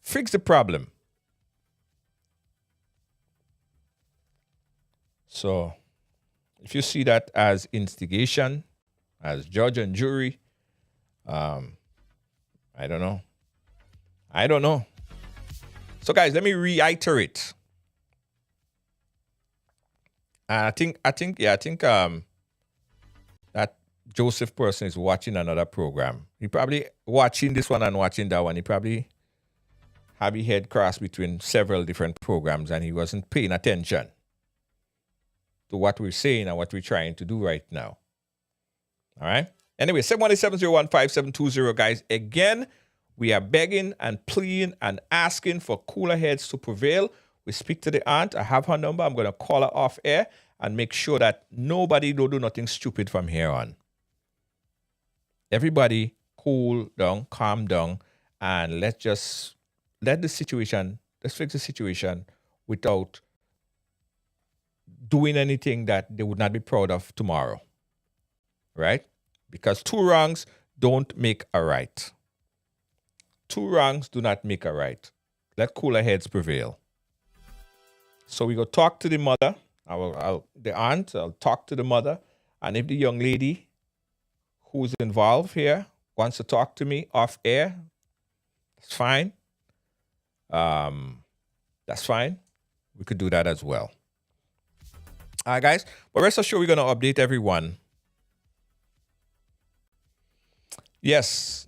Fix the problem. So if you see that as instigation, as judge and jury, I don't know. I don't know. So guys, let me reiterate. I think that Joseph person is watching another program. He probably watching this one and watching that one. He probably have his head crossed between several different programs and he wasn't paying attention to what we're saying and what we're trying to do right now. All right? Anyway, 718-701-5720, guys. Again, we are begging and pleading and asking for cooler heads to prevail. We speak to the aunt. I have her number. I'm going to call her off air and make sure that nobody do nothing stupid from here on. Everybody cool down, calm down, and let's fix the situation without doing anything that they would not be proud of tomorrow. Right? Because two wrongs don't make a right. Two wrongs do not make a right. Let cooler heads prevail. So we go talk to the mother, the aunt, I'll talk to the mother. And if the young lady who's involved here wants to talk to me off air, that's fine. That's fine. We could do that as well. All right, guys. But rest assured, we're going to update everyone. Yes.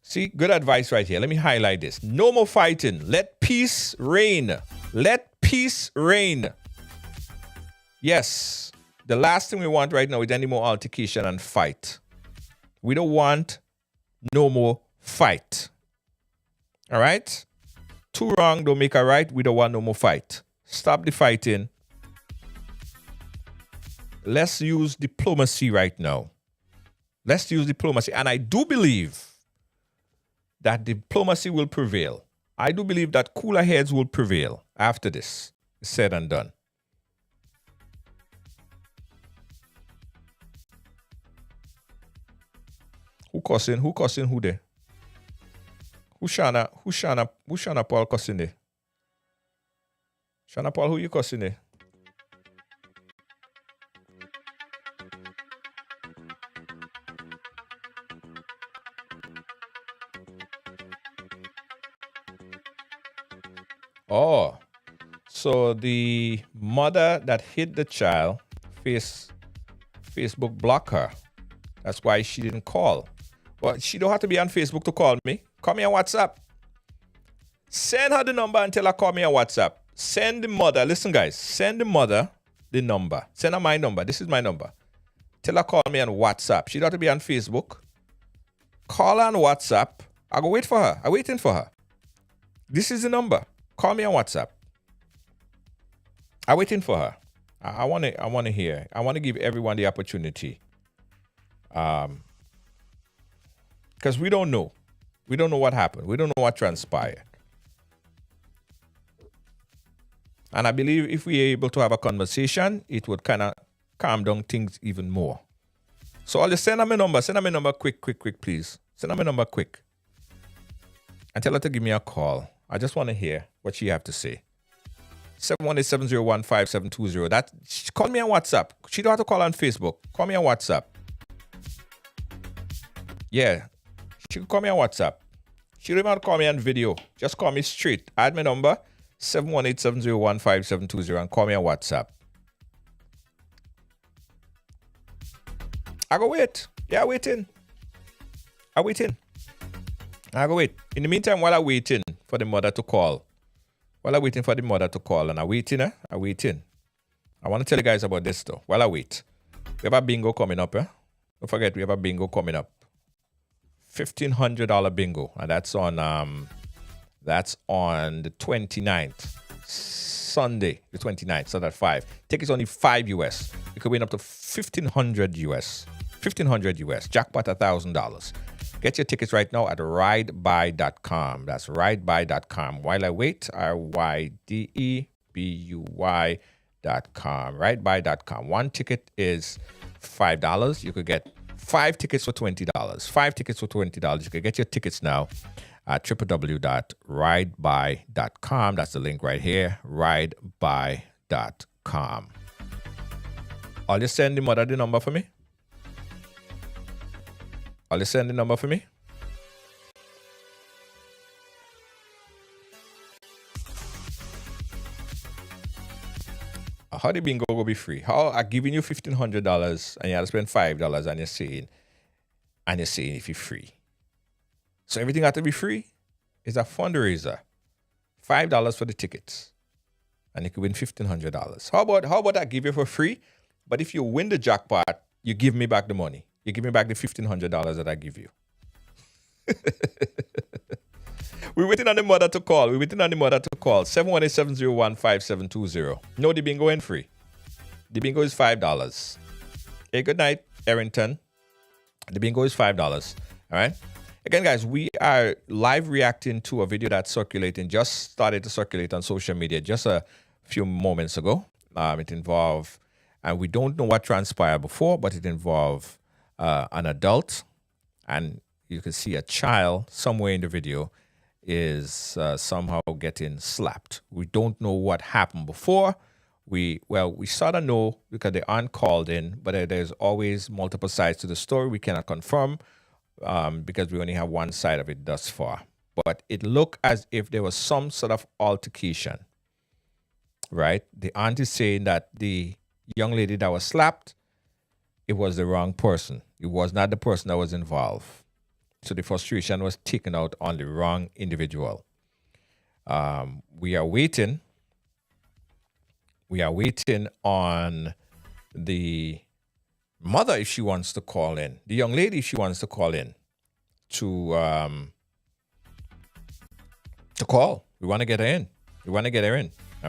See, good advice right here. Let me highlight this. No more fighting. Let peace reign. Let peace reign. Yes. The last thing we want right now is any more altercation and fight. We don't want no more fight. All right? Two wrong don't make a right. We don't want no more fight. Stop the fighting. Let's use diplomacy right now. Let's use diplomacy. And I do believe that diplomacy will prevail. I do believe that cooler heads will prevail after this is said and done. Who cussing? Who cussing? Who there? Who Shana Paul cussing there? Shana Paul, who you cussing there? Oh, so the mother that hit the child, Facebook blocked her. That's why she didn't call. Well, she don't have to be on Facebook to call me. Call me on WhatsApp. Send her the number and tell her call me on WhatsApp. Send the mother, listen guys, send the mother the number. Send her my number. This is my number. Tell her call me on WhatsApp. She don't have to be on Facebook. Call her on WhatsApp. I go wait for her. I'm waiting for her. This is the number. Call me on WhatsApp. I'm waiting for her. I want to hear. I want to give everyone the opportunity. Because we don't know. We don't know what happened. We don't know what transpired. And I believe if we are able to have a conversation, it would kind of calm down things even more. So I'll just send her my number. Send her my number quick, please. Send her my number quick. And tell her to give me a call. I just want to hear what she have to say. 718-701-5720. Call me on WhatsApp. She don't have to call on Facebook. Call me on WhatsApp. Yeah. She can call me on WhatsApp. She don't even have to call me on video. Just call me straight. Add my number, 718-701-5720, and call me on WhatsApp. I go wait. Yeah, waiting. I go wait. In the meantime, while I'm waiting for the mother to call. And I'm waiting. I want to tell you guys about this though. While I wait. We have a bingo coming up, eh? Don't forget, we have a bingo coming up. $1,500 bingo. And that's on the 29th. Sunday, the 29th, so that's 5. Tickets only $5 US. You could win up to $1,500 US. $1,500 US. Jackpot $1,000. Get your tickets right now at ridebuy.com. That's ridebuy.com. While I wait, RYDEBUY.com. Ridebuy.com. One ticket is $5. You could get 5 tickets for $20. 5 tickets for $20. You can get your tickets now at www.ridebuy.com. That's the link right here, ridebuy.com. I'll just send the mother the number for me. I'll just send the number for me. How the bingo will be free? How I giving you $1,500 and you have to spend $5 and you're saying if you're free. So everything has to be free. It's a fundraiser. $5 for the tickets. And you can win $1,500. How about I give you for free? But if you win the jackpot, you give me back the money. You give me back the $1,500 that I give you. We're waiting on the mother to call. 718-701-5720. No, the bingo ain't free. The bingo is $5. Hey, good night, Arrington. The bingo is $5. All right. Again, guys, we are live reacting to a video that's circulating, just started to circulate on social media just a few moments ago. It involved, and we don't know what transpired before, but it involved an adult, and you can see a child somewhere in the video is somehow getting slapped. We don't know what happened before. We sort of know because they aren't called in, but there's always multiple sides to the story. We cannot confirm because we only have one side of it thus far. But it looked as if there was some sort of altercation, right? The aunt is saying that the young lady that was slapped, it was the wrong person. It was not the person that was involved. So the frustration was taken out on the wrong individual. We are waiting. We are waiting on the mother if she wants to call in. The young lady if she wants to call in to call. We want to get her in. All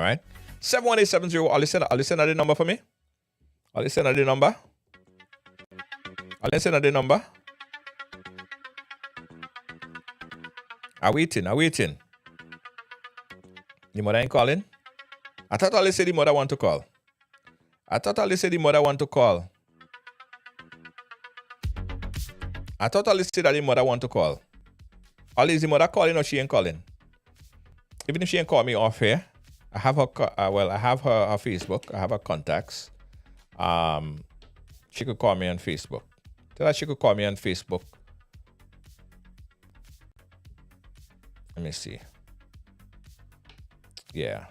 right. 71870. I'll listen at the number for me. I'll listen at the number. I'm waiting. The mother ain't calling. I thought Ali said the mother want to call. I thought Ali said that the mother want to call. Ali, is the mother calling or she ain't calling? Even if she ain't call me off here, I have her. I have her Facebook. I have her contacts. She could call me on Facebook. Tell her she could call me on Facebook. Let me see. Yeah.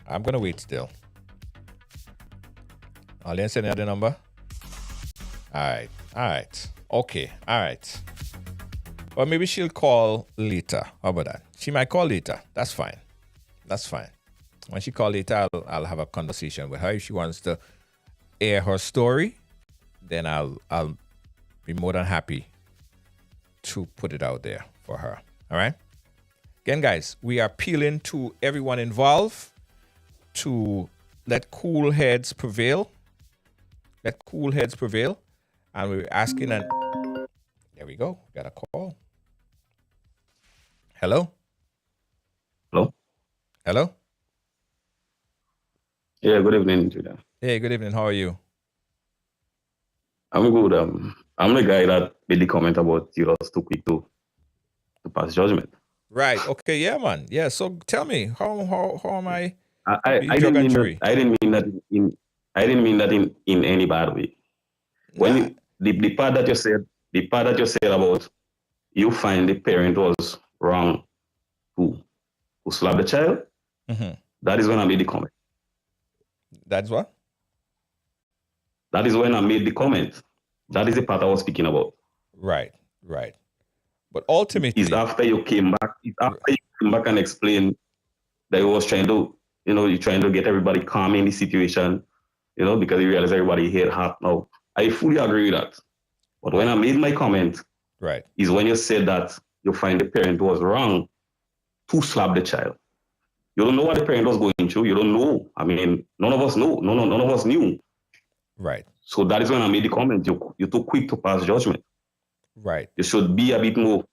I'm going to wait still. I'll send her the number. All right. Okay. All right. Or maybe she'll call later. How about that? She might call later. That's fine. When she calls later, I'll have a conversation with her. If she wants to air her story, then I'll be more than happy to put it out there for her. All right. Again, guys, we are appealing to everyone involved to let cool heads prevail. And we're asking, and there we go. Got a call. Hello. Yeah, good evening, Judah. Hey, good evening. How are you? I'm good. I'm the guy that made the comment about you was too quick to pass judgment. Right. Okay. Yeah, man. Yeah. So tell me, how am I? I didn't mean that in any bad way. When the part that you said about you find the parent was wrong who slapped the child, that is when I made the comment. That's what? That is when I made the comment. That is the part I was speaking about. Right. But ultimately, it's after you came back. And explained that you was trying to, you're trying to get everybody calm in the situation, because you realize everybody here hot now. I fully agree with that. But when I made my comment, right, is when you said that you find the parent was wrong to slap the child. You don't know what the parent was going through. You don't know. I mean, none of us know. None of us knew. Right. So that is when I made the comment. You're too quick to pass judgment. Right. You should be a bit more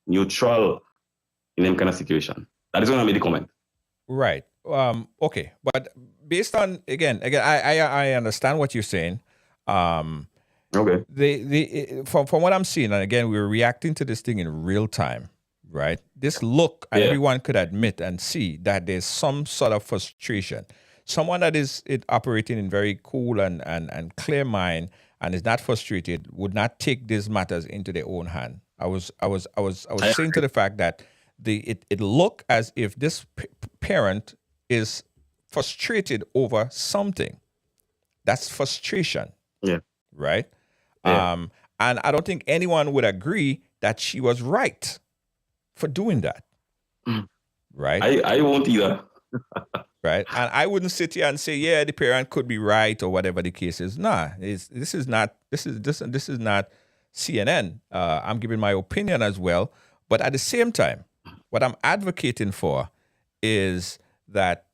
neutral in them kind of situation. That is when I made the comment. Right. Okay. But based on again, I understand what you're saying. Okay. From what I'm seeing, and again, we're reacting to this thing in real time, right? This look, and everyone could admit and see that there's some sort of frustration. Someone that is operating in very cool and clear mind and is not frustrated would not take these matters into their own hand. I was saying to the fact that it looked as if this parent is frustrated over something. That's frustration. Yeah. Right? Yeah. And I don't think anyone would agree that she was right for doing that. Right? I won't either. Right? And I wouldn't sit here and say, yeah, the parent could be right or whatever the case is. Nah, this is not CNN. I'm giving my opinion as well. But at the same time, what I'm advocating for is that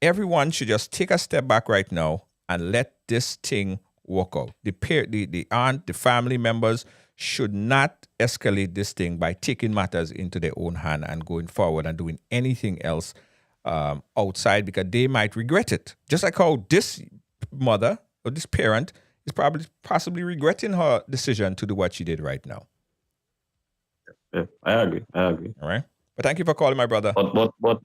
everyone should just take a step back right now and let this thing work out. The aunt, the family members should not escalate this thing by taking matters into their own hand and going forward and doing anything else outside, because they might regret it. Just like how this mother or this parent is possibly regretting her decision to do what she did right now. Yeah, I agree. All right. But thank you for calling, my brother. But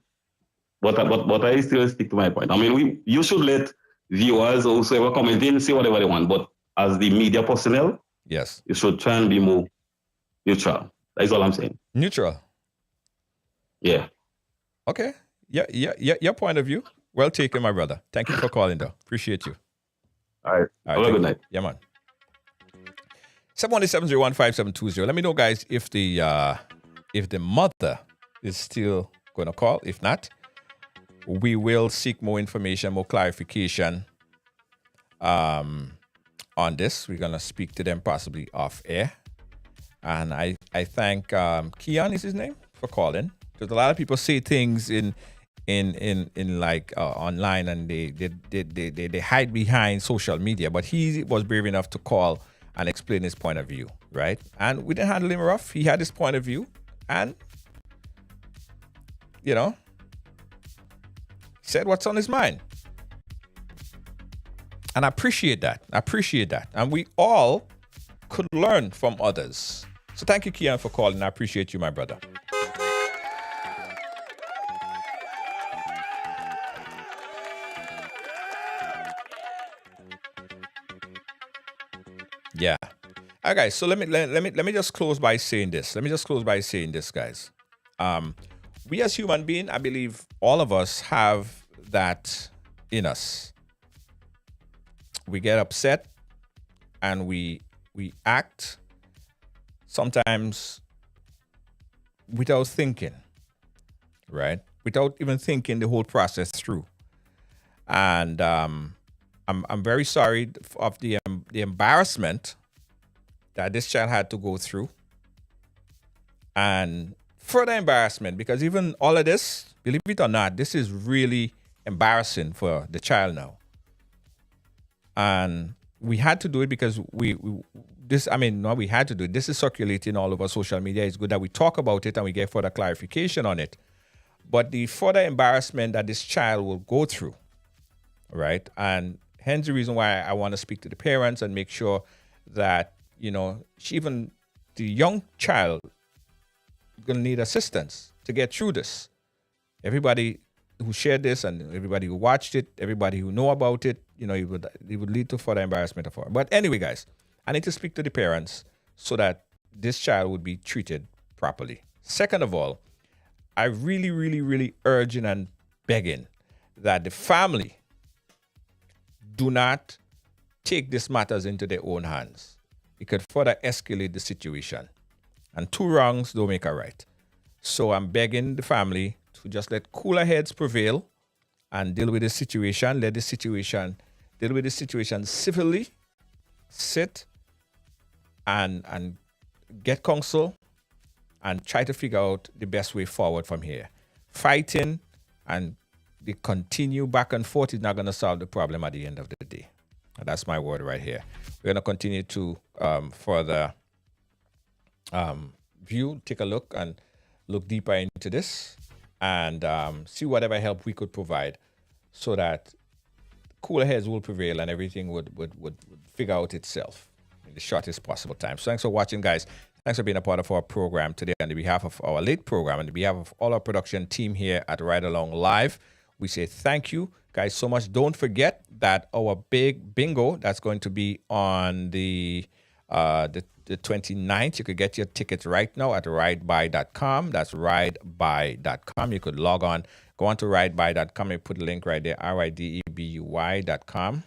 I still stick to my point. I mean, you should let viewers or whoever comment in say whatever they want. But as the media personnel, yes, you should try and be more neutral. That's all I'm saying. Neutral. Yeah. Okay. Yeah. Your point of view. Well taken, my brother. Thank you for calling, though. Appreciate you. All right. Have a good night. Yeah, man. 717-015-720. Let me know, guys, if the mother is still going to call. If not, we will seek more information, more clarification on this. We're going to speak to them possibly off air. And I thank Keon is his name for calling, because a lot of people say things in like online, and they hide behind social media. But he was brave enough to call and explain his point of view, right? And we didn't handle him rough. He had his point of view, and said what's on his mind. And I appreciate that. And we all could learn from others. So thank you, Keon, for calling. I appreciate you, my brother. Yeah. All right, guys. So let me just close by saying this. Guys. We as human beings, I believe all of us have that in us. We get upset and we act sometimes without thinking, right? Without even thinking the whole process through. And I'm very sorry of the embarrassment that this child had to go through, and further embarrassment, because even all of this, believe it or not, this is really embarrassing for the child now. And we had to do it because we had to do it. This is circulating all over social media. It's good that we talk about it and we get further clarification on it. But the further embarrassment that this child will go through, right? And hence the reason why I want to speak to the parents and make sure that, even the young child is going to need assistance to get through this. Everybody who shared this and everybody who watched it, everybody who know about it, it would lead to further embarrassment of her. But anyway, guys, I need to speak to the parents so that this child would be treated properly. Second of all, I really, really, really urging and begging that the family do not take these matters into their own hands. It could further escalate the situation. And two wrongs don't make a right. So I'm begging the family to just let cooler heads prevail and deal with the situation. Deal with the situation civilly. Sit and get counsel and try to figure out the best way forward from here. Fighting and the continue back and forth is not going to solve the problem at the end of the day. And that's my word right here. We're going to continue to further take a look and look deeper into this and see whatever help we could provide so that cooler heads will prevail and everything would figure out itself in the shortest possible time. So thanks for watching, guys. Thanks for being a part of our program today. On behalf of our late program, on behalf of all our production team here at Ride Along Live, we say thank you, guys, so much. Don't forget that our big bingo that's going to be on the 29th. You could get your tickets right now at rideby.com. That's rideby.com. You could log on, go on to rideby.com and put the link right there, RIDEBUY.com,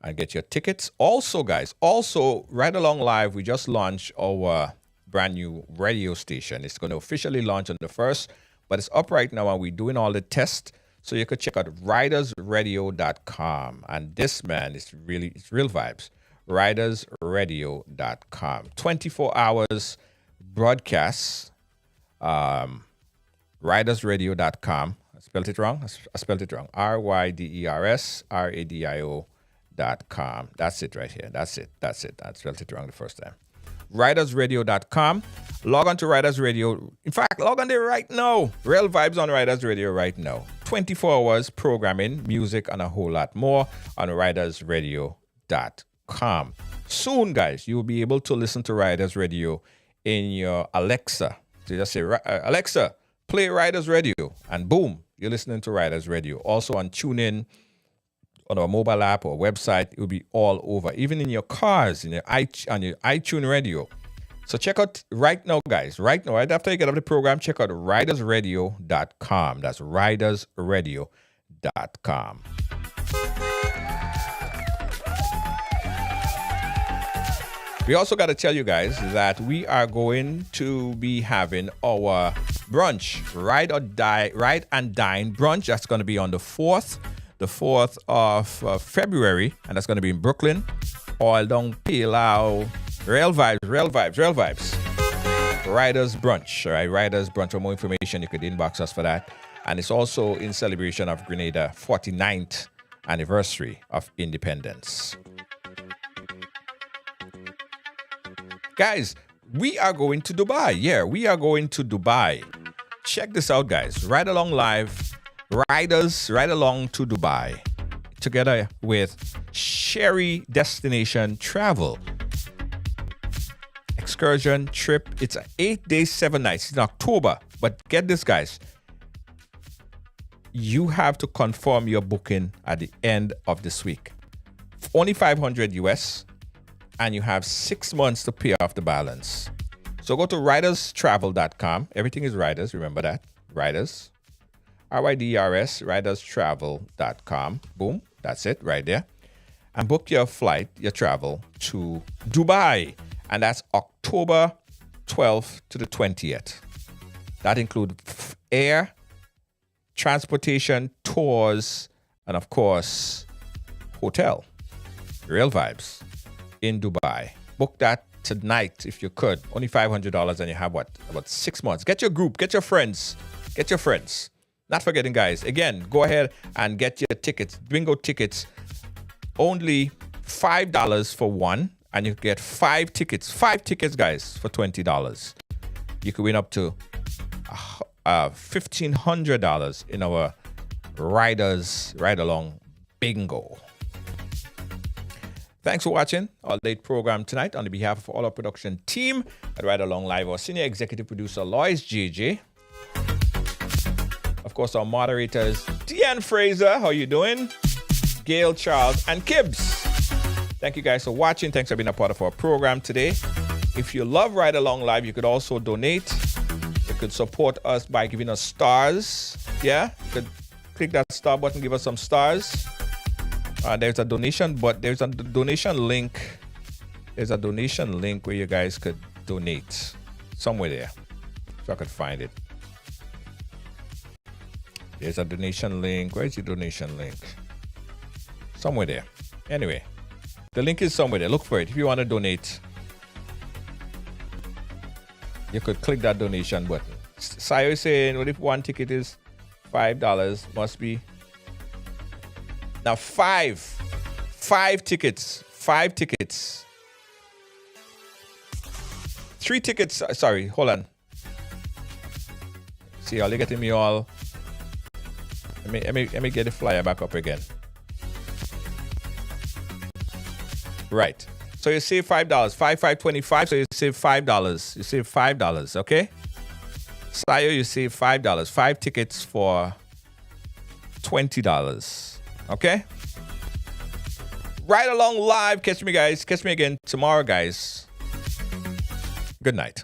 and get your tickets. Also, guys, Ride Along Live, we just launched our brand new radio station. It's going to officially launch on the 1st, but it's up right now and we're doing all the tests. So you could check out ridersradio.com. And this, man, it's real vibes. ridersradio.com. 24 hours broadcasts. Ridersradio.com. I spelled it wrong. RYDERSRADIO.com. That's it right here. That's it. I spelled it wrong the first time. ridersradio.com. Log on to Riders Radio. In fact, log on there right now. Real vibes on Riders Radio right now. 24 hours programming, music, and a whole lot more on ridersradio.com. Soon, guys, you'll be able to listen to Riders Radio in your Alexa. So you just say, Alexa, play Riders Radio, and boom, you're listening to Riders Radio. Also on TuneIn, on our mobile app or website, it will be all over, even in your cars, on your iTunes radio. So check out right now, guys. Right now, right after you get off the program, check out ridersradio.com. That's ridersradio.com. We also got to tell you guys that we are going to be having our brunch, Ride and Dine brunch. That's going to be on the 4th of February, and that's going to be in Brooklyn. All down Palau. Real vibes. Riders Brunch, all right? Riders Brunch. For more information, you could inbox us for that. And it's also in celebration of Grenada 49th anniversary of independence. Guys, we are going to Dubai. Yeah, we are going to Dubai. Check this out, guys. Ride Along Live. Riders Ride Along to Dubai. Together with Sherry Destination Travel. Excursion trip. It's an 8 days, 7 nights. It's in October. But get this, guys. You have to confirm your booking at the end of this week. Only $500 US. And you have 6 months to pay off the balance. So go to riderstravel.com. Everything is Riders. Remember that. Riders. RYDERS. Riderstravel.com. Boom. That's it right there. And book your flight, your travel to Dubai. And that's October 12th to the 20th. That includes air, transportation, tours, and of course, hotel. Real vibes in Dubai. Book that tonight if you could. Only $500 and you have what? About 6 months. Get your group, get your friends. Not forgetting, guys, again, go ahead and get your tickets, bingo tickets. Only $5 for one, and you get 5 tickets. 5 tickets, guys, for $20. You could win up to $1,500 in our Riders Ride Along Bingo. Thanks for watching our late program tonight. On behalf of all our production team at Ride Along Live, our senior executive producer, Lois JJ. Of course, our moderators, Deanne Fraser, how you doing? Gail Charles and Kibbs. Thank you guys for watching. Thanks for being a part of our program today. If you love Ride Along Live, you could also donate. You could support us by giving us stars. Yeah, you could click that star button, give us some stars. There's a donation, but there's a donation link. There's a donation link where you guys could donate somewhere there. If I could find it. There's a donation link. Where's the donation link? Somewhere there. Anyway, the link is somewhere there. Look for it. If you want to donate, you could click that donation button. Sayo is saying, what if one ticket is $5? Must be. Now, 5 tickets. 5 tickets. 3 tickets. Sorry, hold on. See, are you getting me all? Let me get the flyer back up again. Right. So you save $5. 5.25. So you save $5. You save $5. Okay. Sayo, you save $5. 5 tickets for $20. Okay. Right along live. Catch me, guys. Catch me again tomorrow, guys. Good night.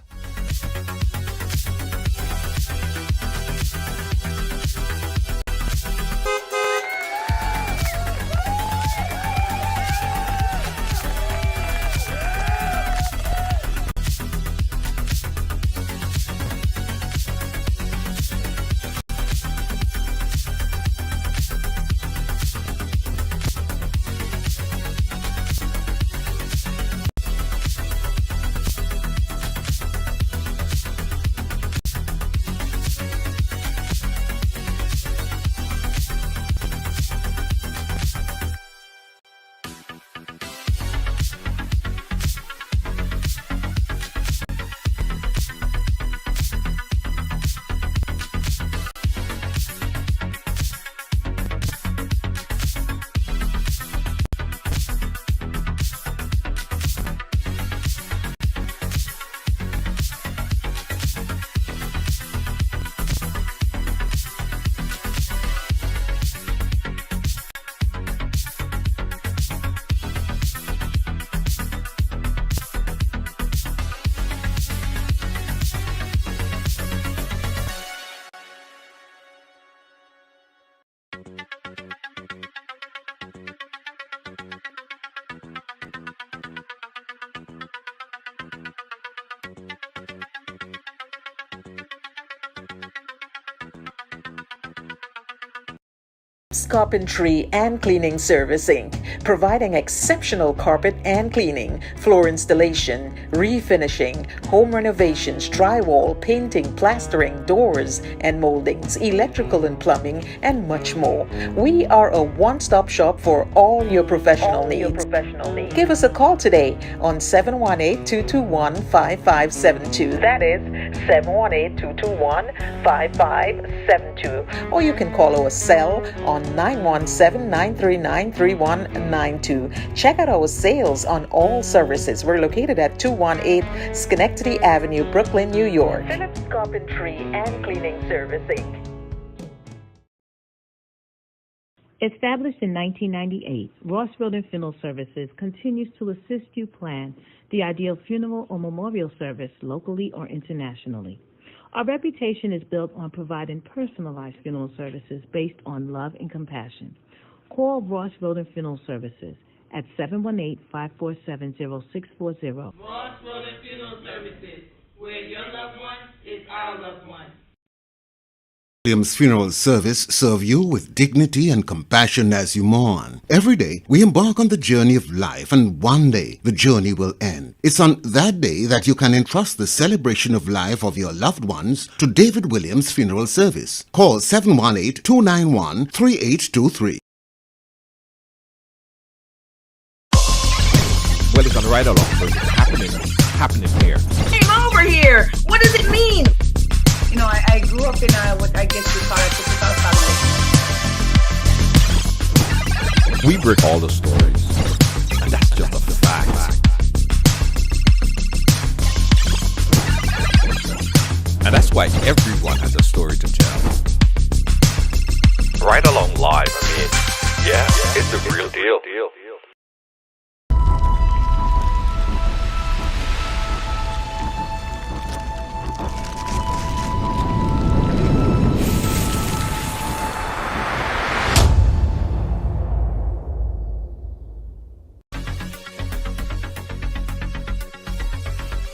Carpentry and Cleaning Service Inc., providing exceptional carpet and cleaning, floor installation, refinishing, home renovations, drywall, painting, plastering, doors and moldings, electrical and plumbing, and much more. We are a one-stop shop for all your professional needs. Give us a call today on 718-221-5572. That is 718-221-5572. Or you can call our cell on 917-939-3192. Check out our sales on all services. We're located at 218 Schenectady Avenue, Brooklyn, New York. Phillips Carpentry and Cleaning Service Inc. Established in 1998, Ross Road Funeral Services continues to assist you plan the ideal funeral or memorial service locally or internationally. Our reputation is built on providing personalized funeral services based on love and compassion. Call Ross Road Funeral Services at 718-547-0640. Ross Road Funeral Services, where your loved one is our loved one. Williams Funeral Service serve you with dignity and compassion as you mourn. Every day, we embark on the journey of life, and one day, the journey will end. It's on that day that you can entrust the celebration of life of your loved ones to David Williams Funeral Service. Call 718-291-3823. Well, it's on right along, so it's happening here. Came over here. What does it mean? You know, I grew up in what I guess you call a typical family. We break all the stories, and that's just the fact. And that's why everyone has a story to tell. Right along live, I mean, yeah, it's a real deal.